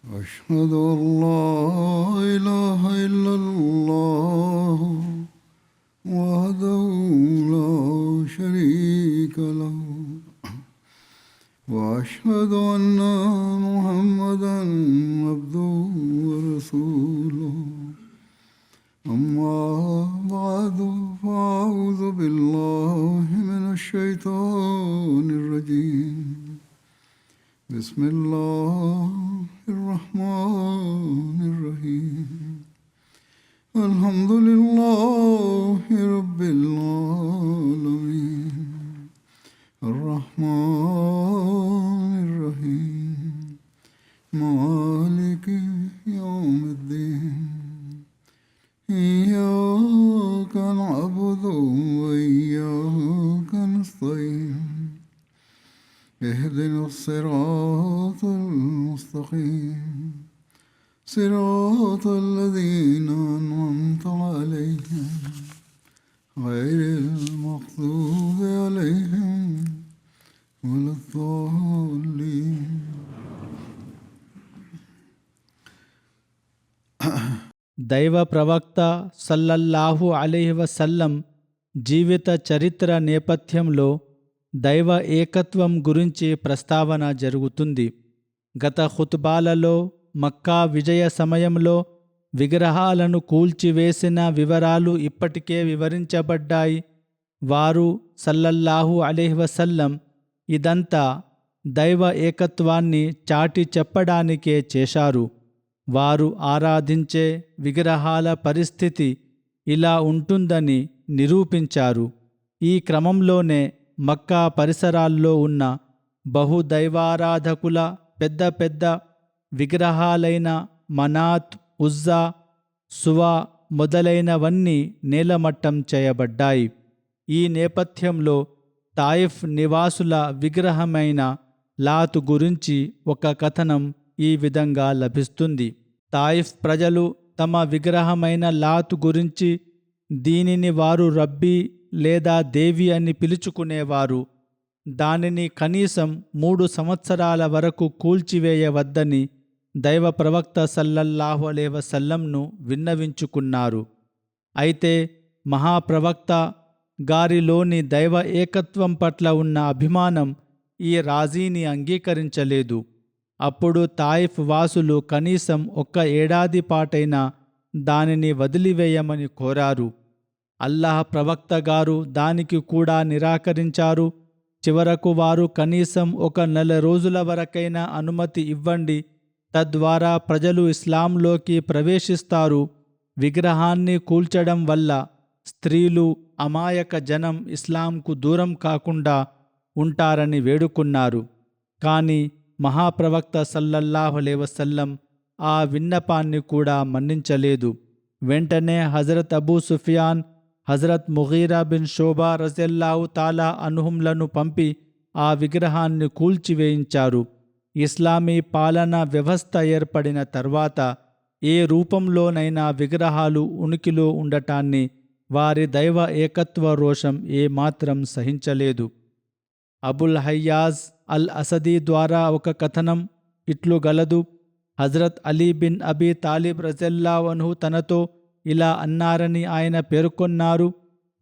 أشهد أن لا إله إلا الله وحده لا شريك له وأشهد أن محمدا عبده ورسوله أما بعد فأعوذ بالله من الشيطان الرجيم بسم الله الرحمن الرحيم الحمد لله رب العالمين الرحمن الرحيم مالك يوم الدين إياك نعبد وإياك نستعين اهدنا الصراط المستقيم صراط الذين أنعمت عليهم غير المغضوب عليهم ولا الضالين. దైవ ప్రవక్త సల్లల్లాహు అలైహి వసల్లం జీవిత చరిత్ర నేపథ్యంలో దైవ ఏకత్వం గురించి ప్రస్తావన జరుగుతుంది. గత ఖుత్బాలలో మక్కా విజయ సమయంలో విగ్రహాలను కూల్చివేసిన వివరాలు ఇప్పటికే వివరించబడ్డాయి. వారు సల్లల్లాహు అలైహి వసల్లం ఇదంతా దైవ ఏకత్వాన్ని చాటి చెప్పడానికే చేశారు. వారు ఆరాధించే విగ్రహాల పరిస్థితి ఇలా ఉంటుందని నిరూపించారు. ఈ క్రమంలోనే మక్కా పరిసరాల్లో ఉన్న బహుదైవారాధకుల పెద్ద పెద్ద విగ్రహాలైన మనాత్, ఉజ్జా, సువా మొదలైనవన్నీ నేలమట్టం చేయబడ్డాయి. ఈ నేపథ్యంలో తాయిఫ్ నివాసుల విగ్రహమైన లాత్ గురించి ఒక కథనం ఈ విధంగా లభిస్తుంది. తాయిఫ్ ప్రజలు తమ విగ్రహమైన లాత్ గురించి దీనిని వారు రబ్బీ లేదా దేవి అని పిలుచుకునేవారు. దానిని కనీసం 3 సంవత్సరాల వరకు కూల్చివేయవద్దని దైవ ప్రవక్త సల్లల్లాహు అలైహి వసల్లంను విన్నవించుకున్నారు. అయితే మహాప్రవక్త గారిలోని దైవ ఏకత్వం పట్ల ఉన్న అభిమానం ఈ రాజీని అంగీకరించలేదు. అప్పుడు తాయిఫ్ వాసులు కనీసం 1 ఏడాది పాటైనా దానిని వదిలివేయమని కోరారు. అల్లాహ్ ప్రవక్త గారు దానికి కూడా నిరాకరించారు. చివరకు వారు కనీసం 1 నెల రోజుల వరకైనా అనుమతి ఇవ్వండి, తద్వారా ప్రజలు ఇస్లాంలోకి ప్రవేశిస్తారు. విగ్రహాన్ని కూల్చడం వల్ల స్త్రీలు, అమాయక జనం ఇస్లాంకు దూరం కాకుండా ఉంటారని వేడుకున్నారు. కానీ మహాప్రవక్త సల్లల్లాహు అలైహి వసల్లం ఆ విన్నపాన్ని కూడా మన్నించలేదు. వెంటనే హజరత్ అబూ సుఫియాన్, హజరత్ ముగీరా బిన్ షోబా రజల్లాహు తాలా అన్హుంలను పంపి ఆ విగ్రహాన్ని కూల్చివేయించారు. ఇస్లామీ పాలనా వ్యవస్థ ఏర్పడిన తర్వాత ఏ రూపంలోనైనా విగ్రహాలు ఉనికిలో ఉండటాన్ని వారి దైవ ఏకత్వ రోషం ఏమాత్రం సహించలేదు. అబుల్ హయ్యాజ్ అల్ అసదీ ద్వారా ఒక కథనం ఇట్లు గలదు. Hazrat Ali bin Abi Talib రజల్లాహు అన్హు తనతో ఇలా అన్నారని ఆయన పేర్కొన్నారు: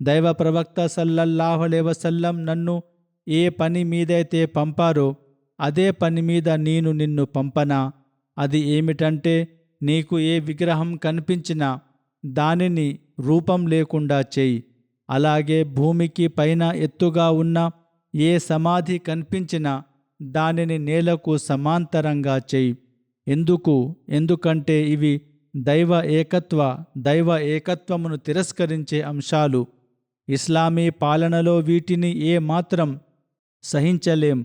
దైవ ప్రవక్త సల్లల్లాహు అలైహి వసల్లం నన్ను ఏ పని మీదైతే పంపారో అదే పని మీద నేను నిన్ను పంపనా? అది ఏమిటంటే, నీకు ఏ విగ్రహం కనిపించినా దానిని రూపం లేకుండా చేయి. అలాగే భూమికి పైన ఎత్తుగా ఉన్న ఏ సమాధి కనిపించినా దానిని నేలకు సమాంతరంగా చేయి. ఎందుకంటే ఇవి దైవ ఏకత్వమును తిరస్కరించే అంశాలు. ఇస్లామీ పాలనలో వీటిని ఏ మాత్రం సహించలేం.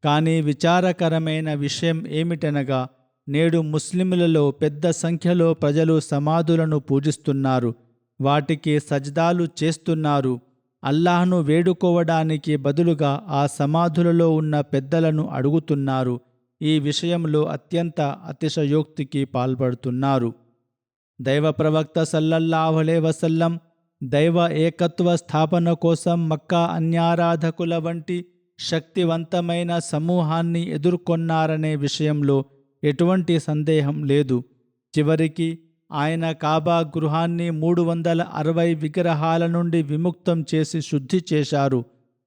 కానీ విచారకరమైన విషయం ఏమిటనగా, నేడు ముస్లింలలో పెద్ద సంఖ్యలో ప్రజలు సమాధులను పూజిస్తున్నారు, వాటికి సజ్దాలు చేస్తున్నారు. అల్లాహ్ను వేడుకోవడానికి బదులుగా ఆ సమాధులలో ఉన్న పెద్దలను అడుగుతున్నారు. ఈ విషయంలో అత్యంత అతిశయోక్తికి పాల్పడుతున్నారు. దైవ ప్రవక్త సల్లల్లాహు అలైహి వసల్లం దైవ ఏకత్వ స్థాపన కోసం మక్కా అన్యారాధకుల వంటి శక్తివంతమైన సమూహాన్ని ఎదుర్కొన్నారనే విషయంలో ఎటువంటి సందేహం లేదు. చివరికి ఆయన కాబా గృహాన్ని 360 విగ్రహాల నుండి విముక్తం చేసి శుద్ధి చేశారు.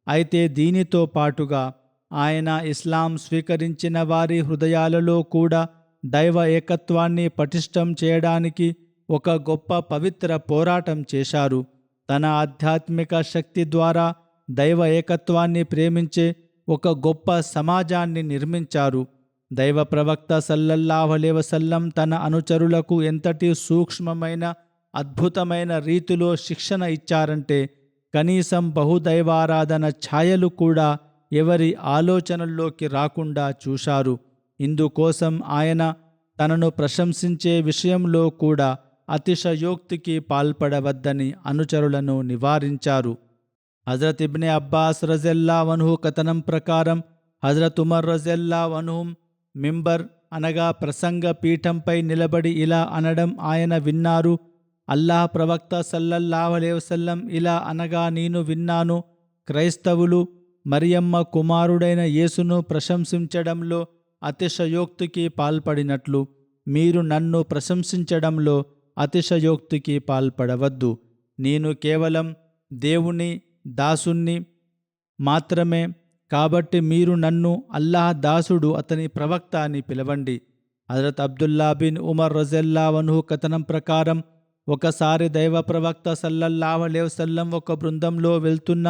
అయితే దీనితో పాటుగా ఆయన ఇస్లాం స్వీకరించిన వారి హృదయాలలో కూడా దైవ ఏకత్వాన్ని పటిష్టం చేయడానికి ఒక గొప్ప పవిత్ర పోరాటం చేశారు. తన ఆధ్యాత్మిక శక్తి ద్వారా దైవ ఏకత్వాన్ని ప్రేమించే ఒక గొప్ప సమాజాన్ని నిర్మించారు. దైవ ప్రవక్త సల్లల్లాహు అలైహి వసల్లం తన అనుచరులకు ఎంతటి సూక్ష్మమైన అద్భుతమైన రీతిలో శిక్షణ ఇచ్చారంటే కనీసం బహుదైవారాధన ఛాయలు కూడా ఎవరి ఆలోచనల్లోకి రాకుండా చూశారు. ఇందుకోసం ఆయన తనను ప్రశంసించే విషయంలో కూడా అతిశయోక్తికి పాల్పడవద్దని అనుచరులను నివారించారు. హజరత్ ఇబ్నే అబ్బాస్ రజల్లాహు అన్హు కథనం ప్రకారం హజరత్ ఉమర్ రజల్లాహు అన్హు మింబర్ అనగా ప్రసంగ పీఠంపై నిలబడి ఇలా అనడం ఆయన విన్నారు. అల్లాహ్ ప్రవక్త సల్లల్లాహు అలైహి వసల్లం ఇలా అనగా నేను విన్నాను. క్రైస్తవులు మరియమ్మ కుమారుడైన యేసును ప్రశంసించడంలో అతిశయోక్తికి పాల్పడినట్లు మీరు నన్ను ప్రశంసించడంలో అతిశయోక్తికి పాల్పడవద్దు. నేను కేవలం దేవుని దాసుణ్ణి మాత్రమే, కాబట్టి మీరు నన్ను అల్లాహ్ దాసుడు, అతని ప్రవక్త అని పిలవండి. హజరత్ అబ్దుల్లా బిన్ ఉమర్ రజల్లాహు అన్హు కథనం ప్రకారం ఒకసారి దైవ ప్రవక్త సల్లల్లాహు అలైహి వసల్లం ఒక బృందంలో వెళ్తున్న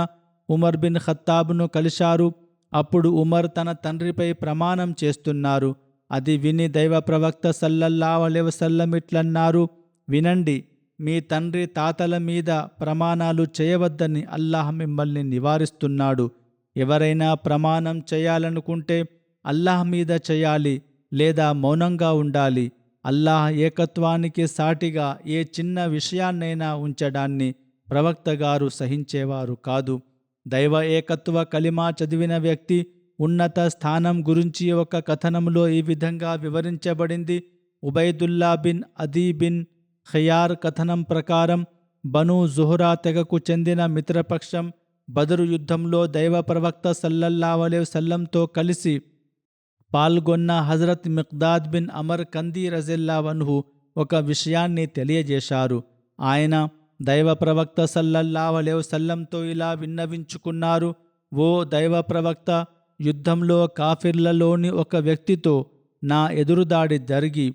ఉమర్ బిన్ ఖత్తాబ్ను కలిశారు. అప్పుడు ఉమర్ తన తండ్రిపై ప్రమాణం చేస్తున్నారు. అది విని దైవ ప్రవక్త సల్లల్లాహు అలైహి వసల్లం ఇట్లన్నారు, వినండి, మీ తండ్రి తాతల మీద ప్రమాణాలు చేయవద్దని అల్లాహ్ మిమ్మల్ని నివారిస్తున్నాడు. ఎవరైనా ప్రమాణం చేయాలనుకుంటే అల్లాహ్ మీద చేయాలి లేదా మౌనంగా ఉండాలి. అల్లాహ్ ఏకత్వానికి సాటిగా ఏ చిన్న విషయాన్నైనా ఉంచడాన్ని ప్రవక్త గారు సహించేవారు కాదు. దైవ ఏకత్వ కలిమా చదివిన వ్యక్తి ఉన్నత స్థానం గురించి ఒక కథనంలో ఈ విధంగా వివరించబడింది. ఉబైదుల్లా బిన్ అదీ బిన్ ఖయార్ కథనం ప్రకారం బను జుహ్రా తెగకు చెందిన మిత్రపక్షం బదరు యుద్ధంలో దైవ ప్రవక్త సల్లల్లాహు అలైహి వసల్లంతో కలిసి పాల్గొన్న హజరత్ మిక్దాద్ బిన్ అమర్ కందీ రజల్లాహు అన్హు ఒక విషయాన్ని తెలియజేశారు. ఆయన దైవ ప్రవక్త సల్లల్లాహు అలైహి వసల్లంతో ఇలా విన్నవించుకున్నారు, ఓ దైవ ప్రవక్త, యుద్ధంలో కాఫిర్లలోని ఒక వ్యక్తితో నా ఎదురుదాడి జరిగి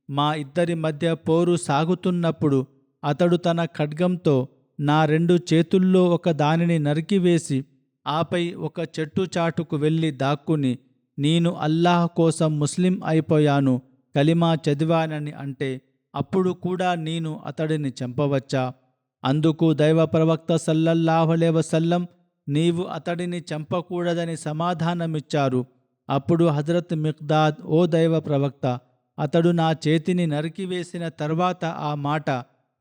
మా ఇద్దరి మధ్య పోరు సాగుతున్నప్పుడు అతడు తన ఖడ్గంతో నా 2 చేతుల్లో ఒక దానిని నరికివేసి ఆపై ఒక చెట్టు చాటుకు వెళ్ళి దాక్కుని నేను అల్లాహ్ కోసం ముస్లిం అయిపోయాను, కలిమా చదివానని అంటే అప్పుడు కూడా నేను అతడిని చంపవచ్చా? అందుకు దైవ ప్రవక్త సల్లల్లాహు అలైహి వసల్లం నీవు అతడిని చంపకూడదని సమాధానమిచ్చారు. అప్పుడు హజరత్ మిక్దాద్, ఓ దైవ ప్రవక్త, అతడు నా చేతిని నరికివేసిన తర్వాత ఆ మాట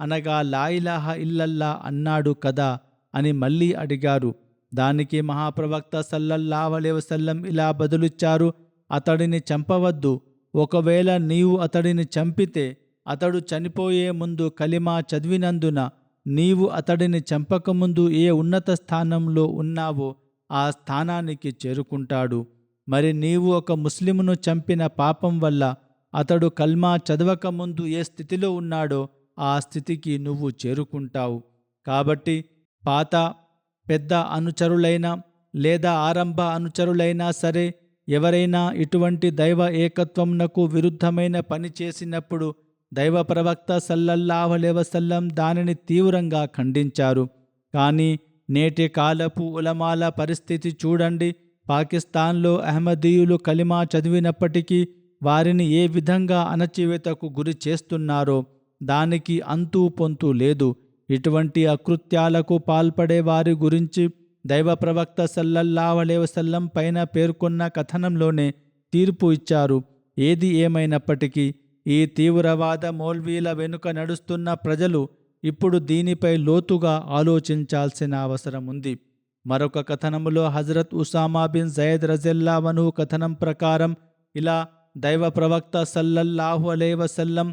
అనగా లా ఇలాహా ఇల్లల్లా అన్నాడు కదా అని మళ్ళీ అడిగారు. దానికి మహాప్రవక్త సల్లల్లాహు అలైహి వసల్లం ఇలా బదులిచ్చారు, అతడిని చంపవద్దు. ఒకవేళ నీవు అతడిని చంపితే అతడు చనిపోయే ముందు కలిమా చదివినందున నీవు అతడిని చంపకముందు ఏ ఉన్నత స్థానంలో ఉన్నావో ఆ స్థానానికి చేరుకుంటాడు. మరి నీవు ఒక ముస్లిమును చంపిన పాపం వల్ల అతడు కల్మా చదవకముందు ఏ స్థితిలో ఉన్నాడో ఆ స్థితికి నువ్వు చేరుకుంటావు. కాబట్టి పాత పెద్ద అనుచరులైనా లేదా ఆరంభ అనుచరులైనా సరే ఎవరైనా ఇటువంటి దైవ ఏకత్వంనకు విరుద్ధమైన పని చేసినప్పుడు దైవ ప్రవక్త సల్లల్లాహు అలైహి వసల్లం దానిని తీవ్రంగా ఖండించారు. కానీ నేటి కాలపు ఉలమాల పరిస్థితి చూడండి. పాకిస్తాన్లో అహ్మదీయులు కలిమా చదివినప్పటికీ వారిని ఏ విధంగా అణచివేతకు గురి చేస్తున్నారో దానికి అంతూ పొంతూ లేదు. ఇటువంటి అకృత్యాలకు పాల్పడే వారి గురించి దైవ ప్రవక్త సల్లల్లాహు అలైహి వసల్లం పైన పేర్కొన్న కథనంలోనే తీర్పు ఇచ్చారు. ఏది ఏమైనప్పటికీ ఈ తీవ్రవాద మౌల్వీల వెనుక నడుస్తున్న ప్రజలు ఇప్పుడు దీనిపై లోతుగా ఆలోచించాల్సిన అవసరం ఉంది. మరొక కథనములో హజరత్ ఉసామా బిన్ జైద్ రజల్లాహు అన్హు కథనం ప్రకారం ఇలా దైవ ప్రవక్త సల్లల్లాహు అలైహి వసల్లం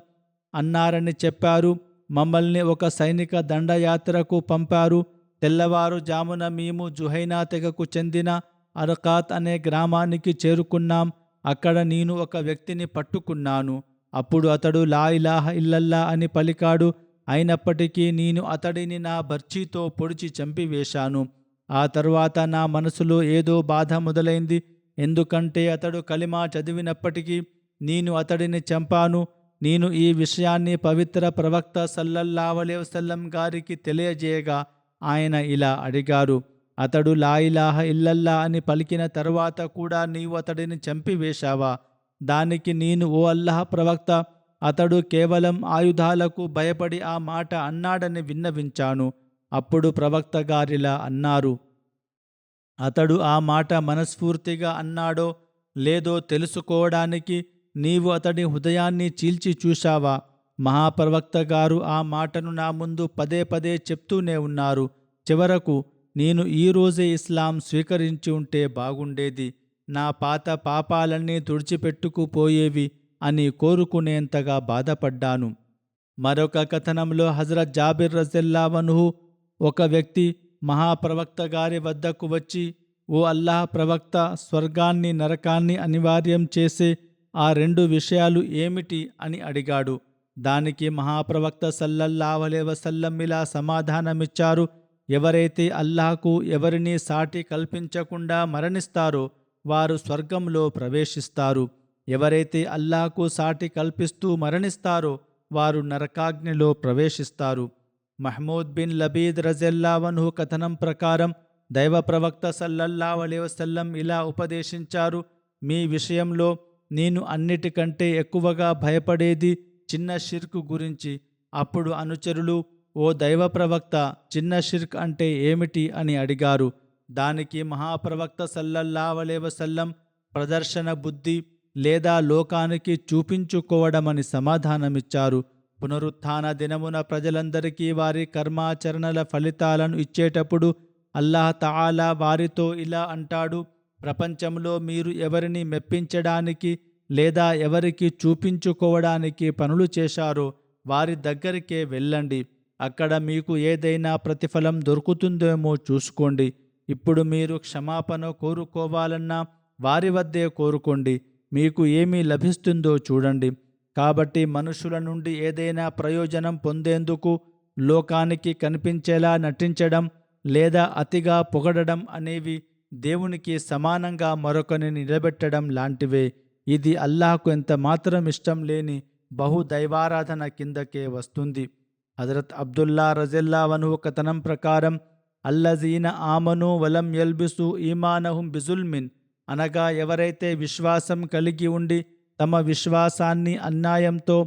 అన్నారని చెప్పారు, మమ్మల్ని ఒక సైనిక దండయాత్రకు పంపారు. తెల్లవారుజామున మేము జుహైనా తెగకు చెందిన అరకాత్ అనే గ్రామానికి చేరుకున్నాం. అక్కడ నేను ఒక వ్యక్తిని పట్టుకున్నాను. అప్పుడు అతడు లా ఇలాహ ఇల్లల్లా అని పలికాడు. అయినప్పటికీ నేను అతడిని నా బర్చీతో పొడిచి చంపివేశాను. ఆ తరువాత నా మనసులో ఏదో బాధ మొదలైంది. ఎందుకంటే అతడు కలిమా చదివినప్పటికీ నేను అతడిని చంపాను. నేను ఈ విషయాన్ని పవిత్ర ప్రవక్త సల్లల్లాహు అలైహి వసల్లం గారికి తెలియజేయగా ఆయన ఇలా అడిగారు: అతడు లా ఇలాహ ఇల్లల్లా అని పలికిన తరువాత కూడా నీవు అతడిని చంపివేశావా? దానికి నేను, ఓ అల్లాహ్ ప్రవక్త, అతడు కేవలం ఆయుధాలకు భయపడి ఆ మాట అన్నాడని విన్నవించాను. అప్పుడు ప్రవక్త గారిలా అన్నారు: అతడు ఆ మాట మనస్ఫూర్తిగా అన్నాడో లేదో తెలుసుకోవడానికి నీవు అతడి హృదయాన్ని చీల్చి చూశావా? మహాప్రవక్త గారు ఆ మాటను నా ముందు పదే పదే చెప్తూనే ఉన్నారు. చివరకు నేను ఈ రోజే ఇస్లాం స్వీకరించి ఉంటే బాగుండేది, నా పాత పాపాలన్నీ తుడిచిపెట్టుకుపోయేవి అని కోరుకునేంతగా బాధపడ్డాను. మరొక కథనంలో హజరత్ జాబిర్ రజల్లాహు అన్హు ఒక వ్యక్తి మహాప్రవక్త గారి వద్దకు వచ్చి, ఓ అల్లాహ్ ప్రవక్త, స్వర్గాన్ని నరకాన్ని అనివార్యం చేసే ఆ రెండు విషయాలు ఏమిటి అని అడిగాడు. దానికి మహాప్రవక్త సల్లల్లాహు అలైహి వసల్లం ఇలా సమాధానమిచ్చారు: ఎవరైతే అల్లాహకు ఎవరినీ సాటి కల్పించకుండా మరణిస్తారో వారు స్వర్గంలో ప్రవేశిస్తారు. ఎవరైతే అల్లాహకు సాటి కల్పిస్తూ మరణిస్తారో వారు నరకాగ్నిలో ప్రవేశిస్తారు. మహ్మూద్ బిన్ లబీద్ రజల్లాహు అన్హు కథనం ప్రకారం దైవ ప్రవక్త సల్లల్లాహు అలైహి వసల్లం ఇలా ఉపదేశించారు: మీ విషయంలో నేను అన్నిటికంటే ఎక్కువగా భయపడేది చిన్న షిర్క్ గురించి. అప్పుడు అనుచరులు, ఓ దైవ ప్రవక్త, చిన్న షిర్క్ అంటే ఏమిటి అని అడిగారు. దానికి మహాప్రవక్త సల్లల్లాహు అలైహి వసల్లం ప్రదర్శన బుద్ధి లేదా లోకానికి చూపించుకోవడమని సమాధానమిచ్చారు. పునరుత్థాన దినమున ప్రజలందరికీ వారి కర్మాచరణల ఫలితాలను ఇచ్చేటప్పుడు అల్లాహ్ తఆలా వారితో ఇలా అంటాడు: ప్రపంచంలో మీరు ఎవరిని మెప్పించడానికి లేదా ఎవరికి చూపించుకోవడానికి పనులు చేశారో వారి దగ్గరికే వెళ్ళండి. అక్కడ మీకు ఏదైనా ప్రతిఫలం దొరుకుతుందేమో చూసుకోండి. ఇప్పుడు మీరు క్షమాపణ కోరుకోవాలన్నా వారి వద్దే కోరుకోండి. మీకు ఏమి లభిస్తుందో చూడండి. కాబట్టి మనుషుల నుండి ఏదైనా ప్రయోజనం పొందేందుకు లోకానికి కనిపించేలా నటించడం లేదా అతిగా పొగడడం అనేవి దేవునికి సమానంగా మరొకరిని నిలబెట్టడం లాంటివే. ఇది అల్లాహకు ఎంత మాత్రం ఇష్టం లేని బహుదైవారాధన కిందకే వస్తుంది. హజరత్ అబ్దుల్లా రజల్లాహు అన్హు కథనం ప్రకారం అల్లజీన ఆమను వలం యల్బిసు ఈమానహుం బిజుల్మిన్, అనగా ఎవరైతే విశ్వాసం కలిగి ఉండి తమ విశ్వాసాన్ని అన్యాయంతో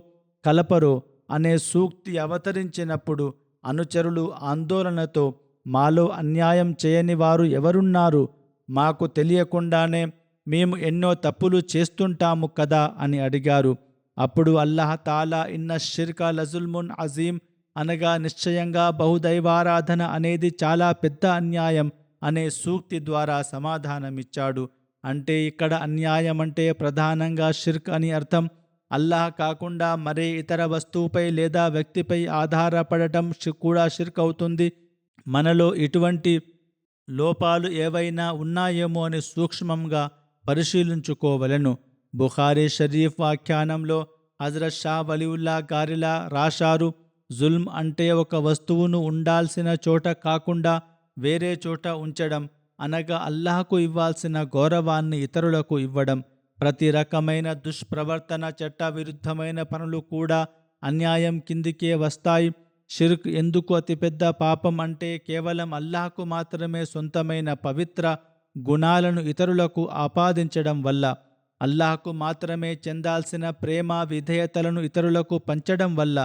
కలపరో అనే సూక్తి అవతరించినప్పుడు అనుచరులు ఆందోళనతో, మాలో అన్యాయం చేయని వారు ఎవరున్నారు? మాకు తెలియకుండానే మేము ఎన్నో తప్పులు చేస్తుంటాము కదా అని అడిగారు. అప్పుడు అల్లాహ్ తాలా ఇన్న షిర్క లజుల్మున్ అజీం, అనగా నిశ్చయంగా బహుదైవారాధన అనేది చాలా పెద్ద అన్యాయం అనే సూక్తి ద్వారా సమాధానమిచ్చాడు. అంటే ఇక్కడ అన్యాయం అంటే ప్రధానంగా షిర్క్ అని అర్థం. అల్లాహ్ కాకుండా మరే ఇతర వస్తువుపై లేదా వ్యక్తిపై ఆధారపడటం కూడా షిర్క్ అవుతుంది. మనలో ఇటువంటి లోపాలు ఏవైనా ఉన్నాయేమో అని సూక్ష్మంగా పరిశీలించుకోవలెను. బుఖారీ షరీఫ్ వ్యాఖ్యానంలో హజరత్ షా వలీవుల్లా గారిలా రాశారు: జుల్మ్ అంటే ఒక వస్తువును ఉండాల్సిన చోట కాకుండా వేరే చోట ఉంచడం, అనగా అల్లాహకు ఇవ్వాల్సిన గౌరవాన్ని ఇతరులకు ఇవ్వడం. ప్రతి రకమైన దుష్ప్రవర్తన, చట్ట విరుద్ధమైన పనులు కూడా అన్యాయం కిందికే వస్తాయి. షిర్క్ ఎందుకు అతిపెద్ద పాపం అంటే కేవలం అల్లాహకు మాత్రమే సొంతమైన పవిత్ర గుణాలను ఇతరులకు ఆపాదించడం వల్ల, అల్లాహకు మాత్రమే చెందాల్సిన ప్రేమ విధేయతలను ఇతరులకు పంచడం వల్ల.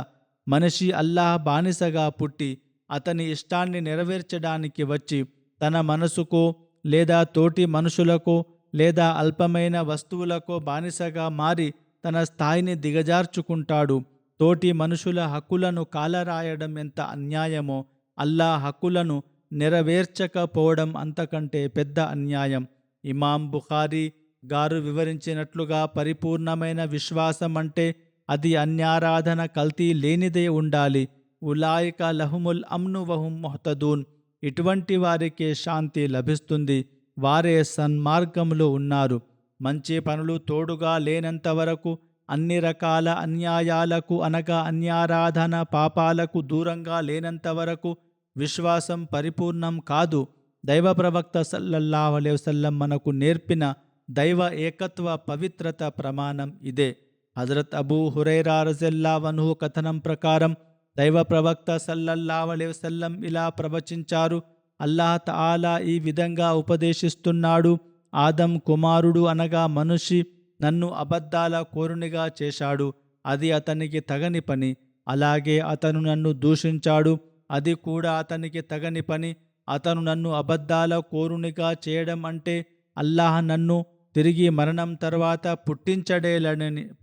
మనిషి అల్లాహ్ బానిసగా పుట్టి అతని ఇష్టాన్ని నెరవేర్చడానికి వచ్చి తన మనసుకో లేదా తోటి మనుషులకో లేదా అల్పమైన వస్తువులకో బానిసగా మారి తన స్థాయిని దిగజార్చుకుంటాడు. తోటి మనుషుల హక్కులను కాలరాయడం ఎంత అన్యాయమో, అల్లాహ్ హక్కులను నెరవేర్చకపోవడం అంతకంటే పెద్ద అన్యాయం. ఇమాం బుఖారీ గారు వివరించినట్లుగా పరిపూర్ణమైన విశ్వాసం అంటే అది అన్యారాధన కల్తీ లేనిదే ఉండాలి. ఉలాయిక లహుముల్ అమ్ను వహుం ముహ్తదూన్, ఇటువంటి వారికే శాంతి లభిస్తుంది, వారే సన్మార్గంలో ఉన్నారు. మంచి పనులు తోడుగా లేనంత వరకు, అన్ని రకాల అన్యాయాలకు అనగా అన్యారాధన పాపాలకు దూరంగా లేనంత వరకు విశ్వాసం పరిపూర్ణం కాదు. దైవ ప్రవక్త సల్లల్లాహు అలైహి వసల్లం మనకు నేర్పిన దైవ ఏకత్వ పవిత్రత ప్రమాణం ఇదే. హజరత్ అబూ హురైరా రజియల్లాహు అన్హు కథనం ప్రకారం దైవ ప్రవక్త సల్లల్లాహు అలైహి వసల్లం ఇలా ప్రవచించారు: అల్లాహ్ తఆలా ఈ విధంగా ఉపదేశిస్తున్నాడు: ఆదం కుమారుడు అనగా మనిషి నన్ను అబద్ధాల కోరునిగా చేశాడు, అది అతనికి తగని పని. అలాగే అతను నన్ను దూషించాడు, అది కూడా అతనికి తగని పని. అతను నన్ను అబద్ధాల కోరునిగా చేయడం అంటే అల్లాహ్ నన్ను తిరిగి మరణం తర్వాత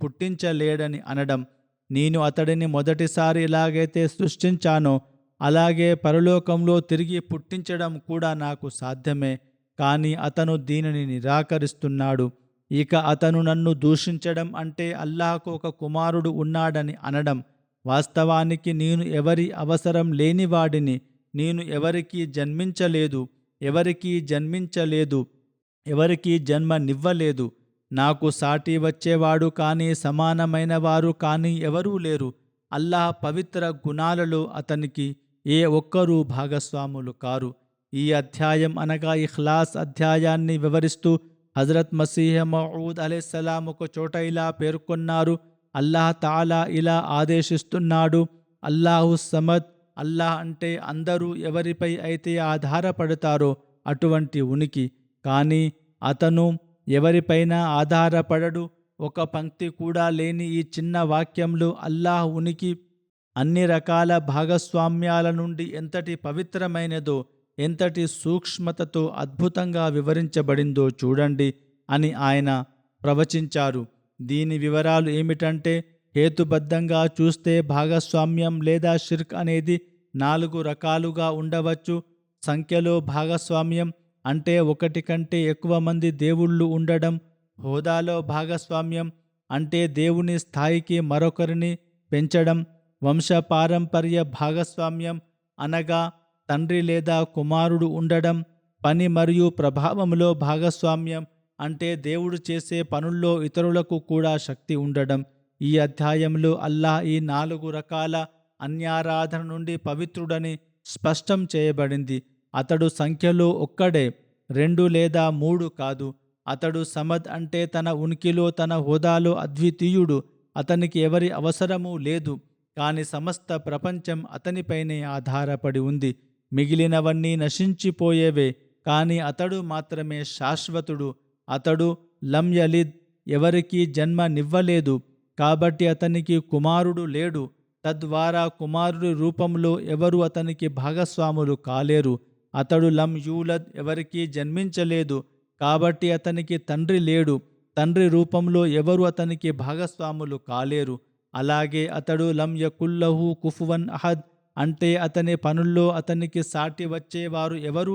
పుట్టించలేడని అనడం. నేను అతడిని మొదటిసారి ఎలాగైతే సృష్టించానో అలాగే పరలోకంలో తిరిగి పుట్టించడం కూడా నాకు సాధ్యమే. కానీ అతను దీనిని నిరాకరిస్తున్నాడు. ఇక అతను నన్ను దూషించడం అంటే అల్లాహ్కు ఒక కుమారుడు ఉన్నాడని అనడం. వాస్తవానికి నేను ఎవరి అవసరం లేనివాడిని. నేను ఎవరికీ ఎవరికీ జన్మనివ్వలేదు. నాకు సాటి వచ్చేవాడు కానీ సమానమైన వారు కానీ ఎవరూ లేరు. అల్లాహ్ పవిత్ర గుణాలలో అతనికి ఏ ఒక్కరూ భాగస్వాములు కారు. ఈ అధ్యాయం అనగా ఇఖ్లాస్ అధ్యాయాన్ని వివరిస్తూ హజరత్ మసీహ్ మౌఊద్ అలైహిస్సలాం ఒక చోట ఇలా పేర్కొన్నారు: అల్లాహ్ తాలా ఇలా ఆదేశిస్తున్నాడు, అల్లాహు సమద్. అల్లాహ్ అంటే అందరూ ఎవరిపై అయితే ఆధారపడతారో అటువంటి ఉనికి. కానీ అతను ఎవరిపైనా ఆధారపడడు. ఒక పంక్తి కూడా లేని ఈ చిన్న వాక్యంలో అల్లాహ్ ఉనికి అన్ని రకాల భాగస్వామ్యాల నుండి ఎంతటి పవిత్రమైనదో, ఎంతటి సూక్ష్మతతో అద్భుతంగా వివరించబడిందో చూడండి అని ఆయన ప్రవచించారు. దీని వివరాలు ఏమిటంటే, హేతుబద్ధంగా చూస్తే భాగస్వామ్యం లేదా షిర్క్ అనేది 4 రకాలుగా ఉండవచ్చు. సంఖ్యలో భాగస్వామ్యం అంటే ఒకటి కంటే ఎక్కువ మంది దేవుళ్ళు ఉండడం. హోదాలో భాగస్వామ్యం అంటే దేవుని స్థాయికి మరొకరిని పెంచడం. వంశపారంపర్య భాగస్వామ్యం అనగా తండ్రి లేదా కుమారుడు ఉండడం. పని మరియు ప్రభావంలో భాగస్వామ్యం అంటే దేవుడు చేసే పనుల్లో ఇతరులకు కూడా శక్తి ఉండడం. ఈ అధ్యాయంలో అల్లాహ్ ఈ 4 రకాల అన్యారాధన నుండి పవిత్రుడని స్పష్టం చేయబడింది. అతడు సంఖ్యలో ఒక్కడే, 2 లేదా 3 కాదు. అతడు సమద్ అంటే తన ఉనికిలో తన హోదాలో అద్వితీయుడు. అతనికి ఎవరి అవసరమూ లేదు. కాని సమస్త ప్రపంచం అతనిపైనే ఆధారపడి ఉంది. మిగిలినవన్నీ నశించిపోయేవే, కానీ అతడు మాత్రమే శాశ్వతుడు. అతడు లం యలిద్, ఎవరికీ జన్మనివ్వలేదు, కాబట్టి అతనికి కుమారుడు లేడు. తద్వారా కుమారుడి రూపంలో ఎవరు అతనికి భాగస్వాములు కాలేరు. అతడు లం యూలద్, ఎవరికీ జన్మించలేదు, కాబట్టి అతనికి తండ్రి లేడు. తండ్రి రూపంలో ఎవరు అతనికి భాగస్వాములు కాలేరు. అలాగే అతడు లం యకుల్లహు కుఫువన్ అహద్, అంటే అతని పనుల్లో అతనికి సాటి వచ్చేవారు ఎవరూ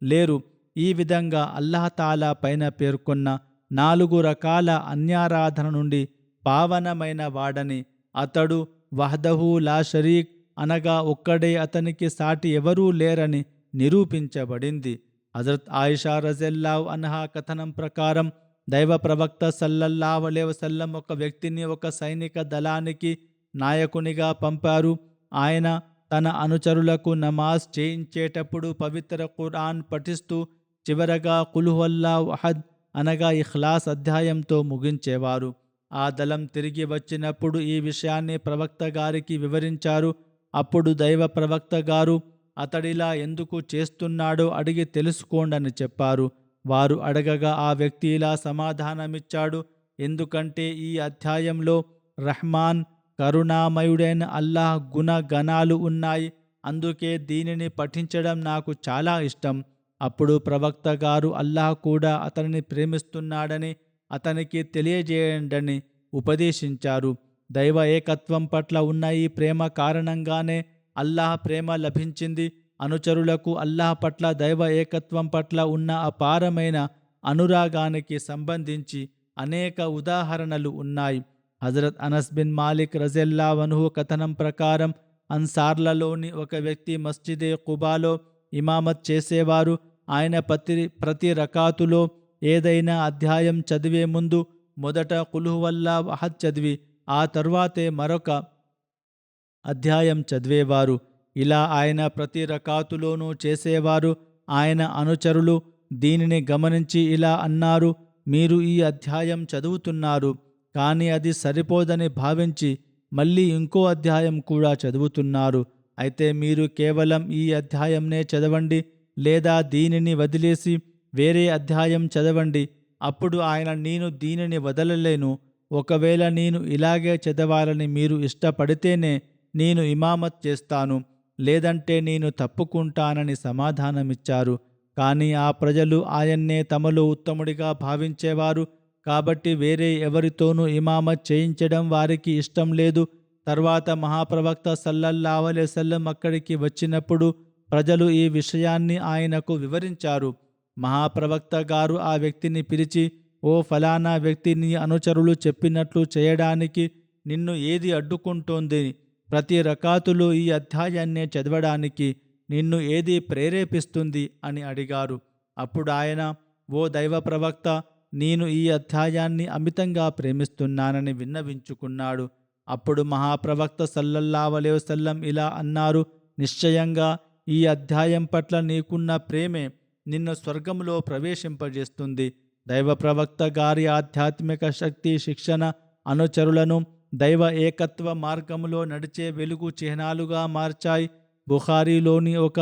లేరు. ఈ విధంగా అల్లాహ్ తాలా పైన పేర్కొన్న 4 రకాల అన్యారాధన నుండి పావనమైన వాడని, అతడు వహ్దహు లా షరీక్ అనగా ఒక్కడే, అతనికి సాటి ఎవరూ లేరని నిరూపించబడింది. హజరత్ ఆయిషా రజియల్లాహు అన్హా కథనం ప్రకారం దైవ ప్రవక్త సల్లల్లాహు అలైహి వసల్లం ఒక వ్యక్తిని ఒక సైనిక దళానికి నాయకునిగా పంపారు. ఆయన తన అనుచరులకు నమాజ్ చేయించేటప్పుడు పవిత్ర ఖురాన్ పఠిస్తూ చివరగా కుల్ హువల్లాహు అహద్ అనగా ఇఖ్లాస్ అధ్యాయంతో ముగించేవారు. ఆ దళం తిరిగి వచ్చినప్పుడు ఈ విషయాన్ని ప్రవక్త గారికి వివరించారు. అప్పుడు దైవ ప్రవక్త గారు అతడిలా ఎందుకు చేస్తున్నాడో అడిగి తెలుసుకోండని చెప్పారు. వారు అడగగా ఆ వ్యక్తి ఇలా సమాధానమిచ్చాడు: ఎందుకంటే ఈ అధ్యాయంలో రహ్మాన్, కరుణామయుడైన అల్లాహ్ గుణగణాలు ఉన్నాయి, అందుకే దీనిని పఠించడం నాకు చాలా ఇష్టం. అప్పుడు ప్రవక్త గారు అల్లాహ్ కూడా అతనిని ప్రేమిస్తున్నాడని అతనికి తెలియజేయండని ఉపదేశించారు. దైవ ఏకత్వం పట్ల ఉన్న ఈ ప్రేమ కారణంగానే అల్లాహ్ ప్రేమ లభించింది. అనుచరులకు అల్లాహ్ పట్ల దైవ ఏకత్వం పట్ల ఉన్న అపారమైన అనురాగానికి సంబంధించి అనేక ఉదాహరణలు ఉన్నాయి. హజరత్ అనస్ బిన్ మాలిక్ రజియల్లాహు అన్హు కథనం ప్రకారం అన్సార్లలోని ఒక వ్యక్తి మస్జిదే ఖుబాలో ఇమామత్ చేసేవారు. ఆయన ప్రతి రకాతులో ఏదైనా అధ్యాయం చదివే ముందు మొదట కుల్ హువల్లాహు అహద్ చదివి ఆ తరువాతే మరొక అధ్యాయం చదివేవారు. ఇలా ఆయన ప్రతి రకాతులోనూ చేసేవారు. ఆయన అనుచరులు దీనిని గమనించి ఇలా అన్నారు, మీరు ఈ అధ్యాయం చదువుతున్నారు, కానీ అది సరిపోదని భావించి మళ్ళీ ఇంకో అధ్యాయం కూడా చదువుతున్నారు. అయితే మీరు కేవలం ఈ అధ్యాయంనే చదవండి, లేదా దీనిని వదిలేసి వేరే అధ్యాయం చదవండి. అప్పుడు ఆయన, నేను దీనిని వదలలేను, ఒకవేళ నేను ఇలాగే చదవాలని మీరు ఇష్టపడితేనే నేను ఇమామత్ చేస్తాను, లేదంటే నేను తప్పుకుంటానని సమాధానమిచ్చారు. కానీ ఆ ప్రజలు ఆయన్నే తమలో ఉత్తముడిగా భావించేవారు కాబట్టి వేరే ఎవరితోనూ ఇమామత్ చేయించడం వారికి ఇష్టం లేదు. తర్వాత మహాప్రవక్త సల్లల్లాహు అలైహి వసల్లం అక్కడికి వచ్చినప్పుడు ప్రజలు ఈ విషయాన్ని ఆయనకు వివరించారు. మహాప్రవక్త గారు ఆ వ్యక్తిని పిలిచి, ఓ ఫలానా వ్యక్తి, నీ అనుచరులు చెప్పినట్లు చేయడానికి నిన్ను ఏది అడ్డుకుంటోంది? ప్రతి రకాతులో ఈ అధ్యాయాన్నే చదవడానికి నిన్ను ఏది ప్రేరేపిస్తుంది అని అడిగారు. అప్పుడు ఆయన, ఓ దైవ ప్రవక్త, నేను ఈ అధ్యాయాన్ని అమితంగా ప్రేమిస్తున్నానని విన్నవించుకున్నాడు. అప్పుడు మహాప్రవక్త సల్లల్లాహు అలైహి వసల్లం ఇలా అన్నారు, నిశ్చయంగా ఈ అధ్యాయం పట్ల నీకున్న ప్రేమే నిన్ను స్వర్గంలో ప్రవేశింపజేస్తుంది. దైవ ప్రవక్త గారి ఆధ్యాత్మిక శక్తి శిక్షణ అనుచరులను దైవ ఏకత్వ మార్గంలో నడిచే వెలుగు చిహ్నాలుగా మార్చాయి. బుఖారీలోని ఒక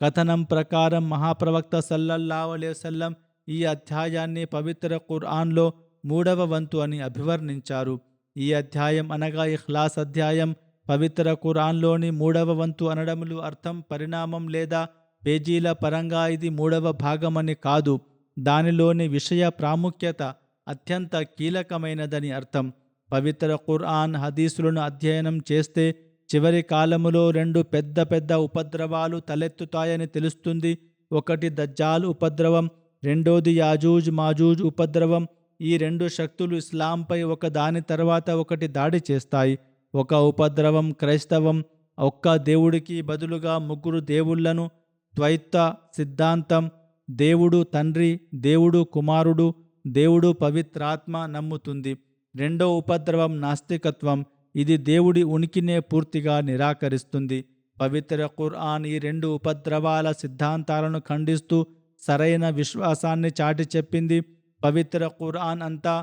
కథనం ప్రకారం మహాప్రవక్త సల్లల్లాహు అలైహి వసల్లం ఈ అధ్యాయాన్ని పవిత్ర ఖురాన్లో 3వ వంతు అని అభివర్ణించారు. ఈ అధ్యాయం అనగా ఇఖ్లాస్ అధ్యాయం పవిత్ర ఖురాన్లోని 3వ వంతు అనడంలో అర్థం పరిణామం లేదా పేజీల పరంగా ఇది 3వ భాగమని కాదు, దానిలోని విషయ ప్రాముఖ్యత అత్యంత కీలకమైనదని అర్థం. పవిత్ర ఖురాన్ హదీసులను అధ్యయనం చేస్తే చివరి కాలములో 2 పెద్ద పెద్ద ఉపద్రవాలు తలెత్తుతాయని తెలుస్తుంది. ఒకటి దజ్జాల్ ఉపద్రవం, రెండోది యాజూజ్ మాజూజ్ ఉపద్రవం. ఈ 2 శక్తులు ఇస్లాంపై ఒక దాని తర్వాత ఒకటి దాడి చేస్తాయి. ఒక ఉపద్రవం క్రైస్తవం, ఒక్క దేవుడికి బదులుగా 3 దేవుళ్లను, ద్వైత సిద్ధాంతం, దేవుడు తండ్రి, దేవుడు కుమారుడు, దేవుడు పవిత్రాత్మ నమ్ముతుంది. రెండో ఉపద్రవం నాస్తికత్వం, ఇది దేవుడి ఉనికినే పూర్తిగా నిరాకరిస్తుంది. పవిత్ర ఖురాన్ ఈ 2 ఉపద్రవాల సిద్ధాంతాలను ఖండిస్తూ సరైన విశ్వాసాన్ని చాటి చెప్పింది. పవిత్ర ఖురాన్ అంతా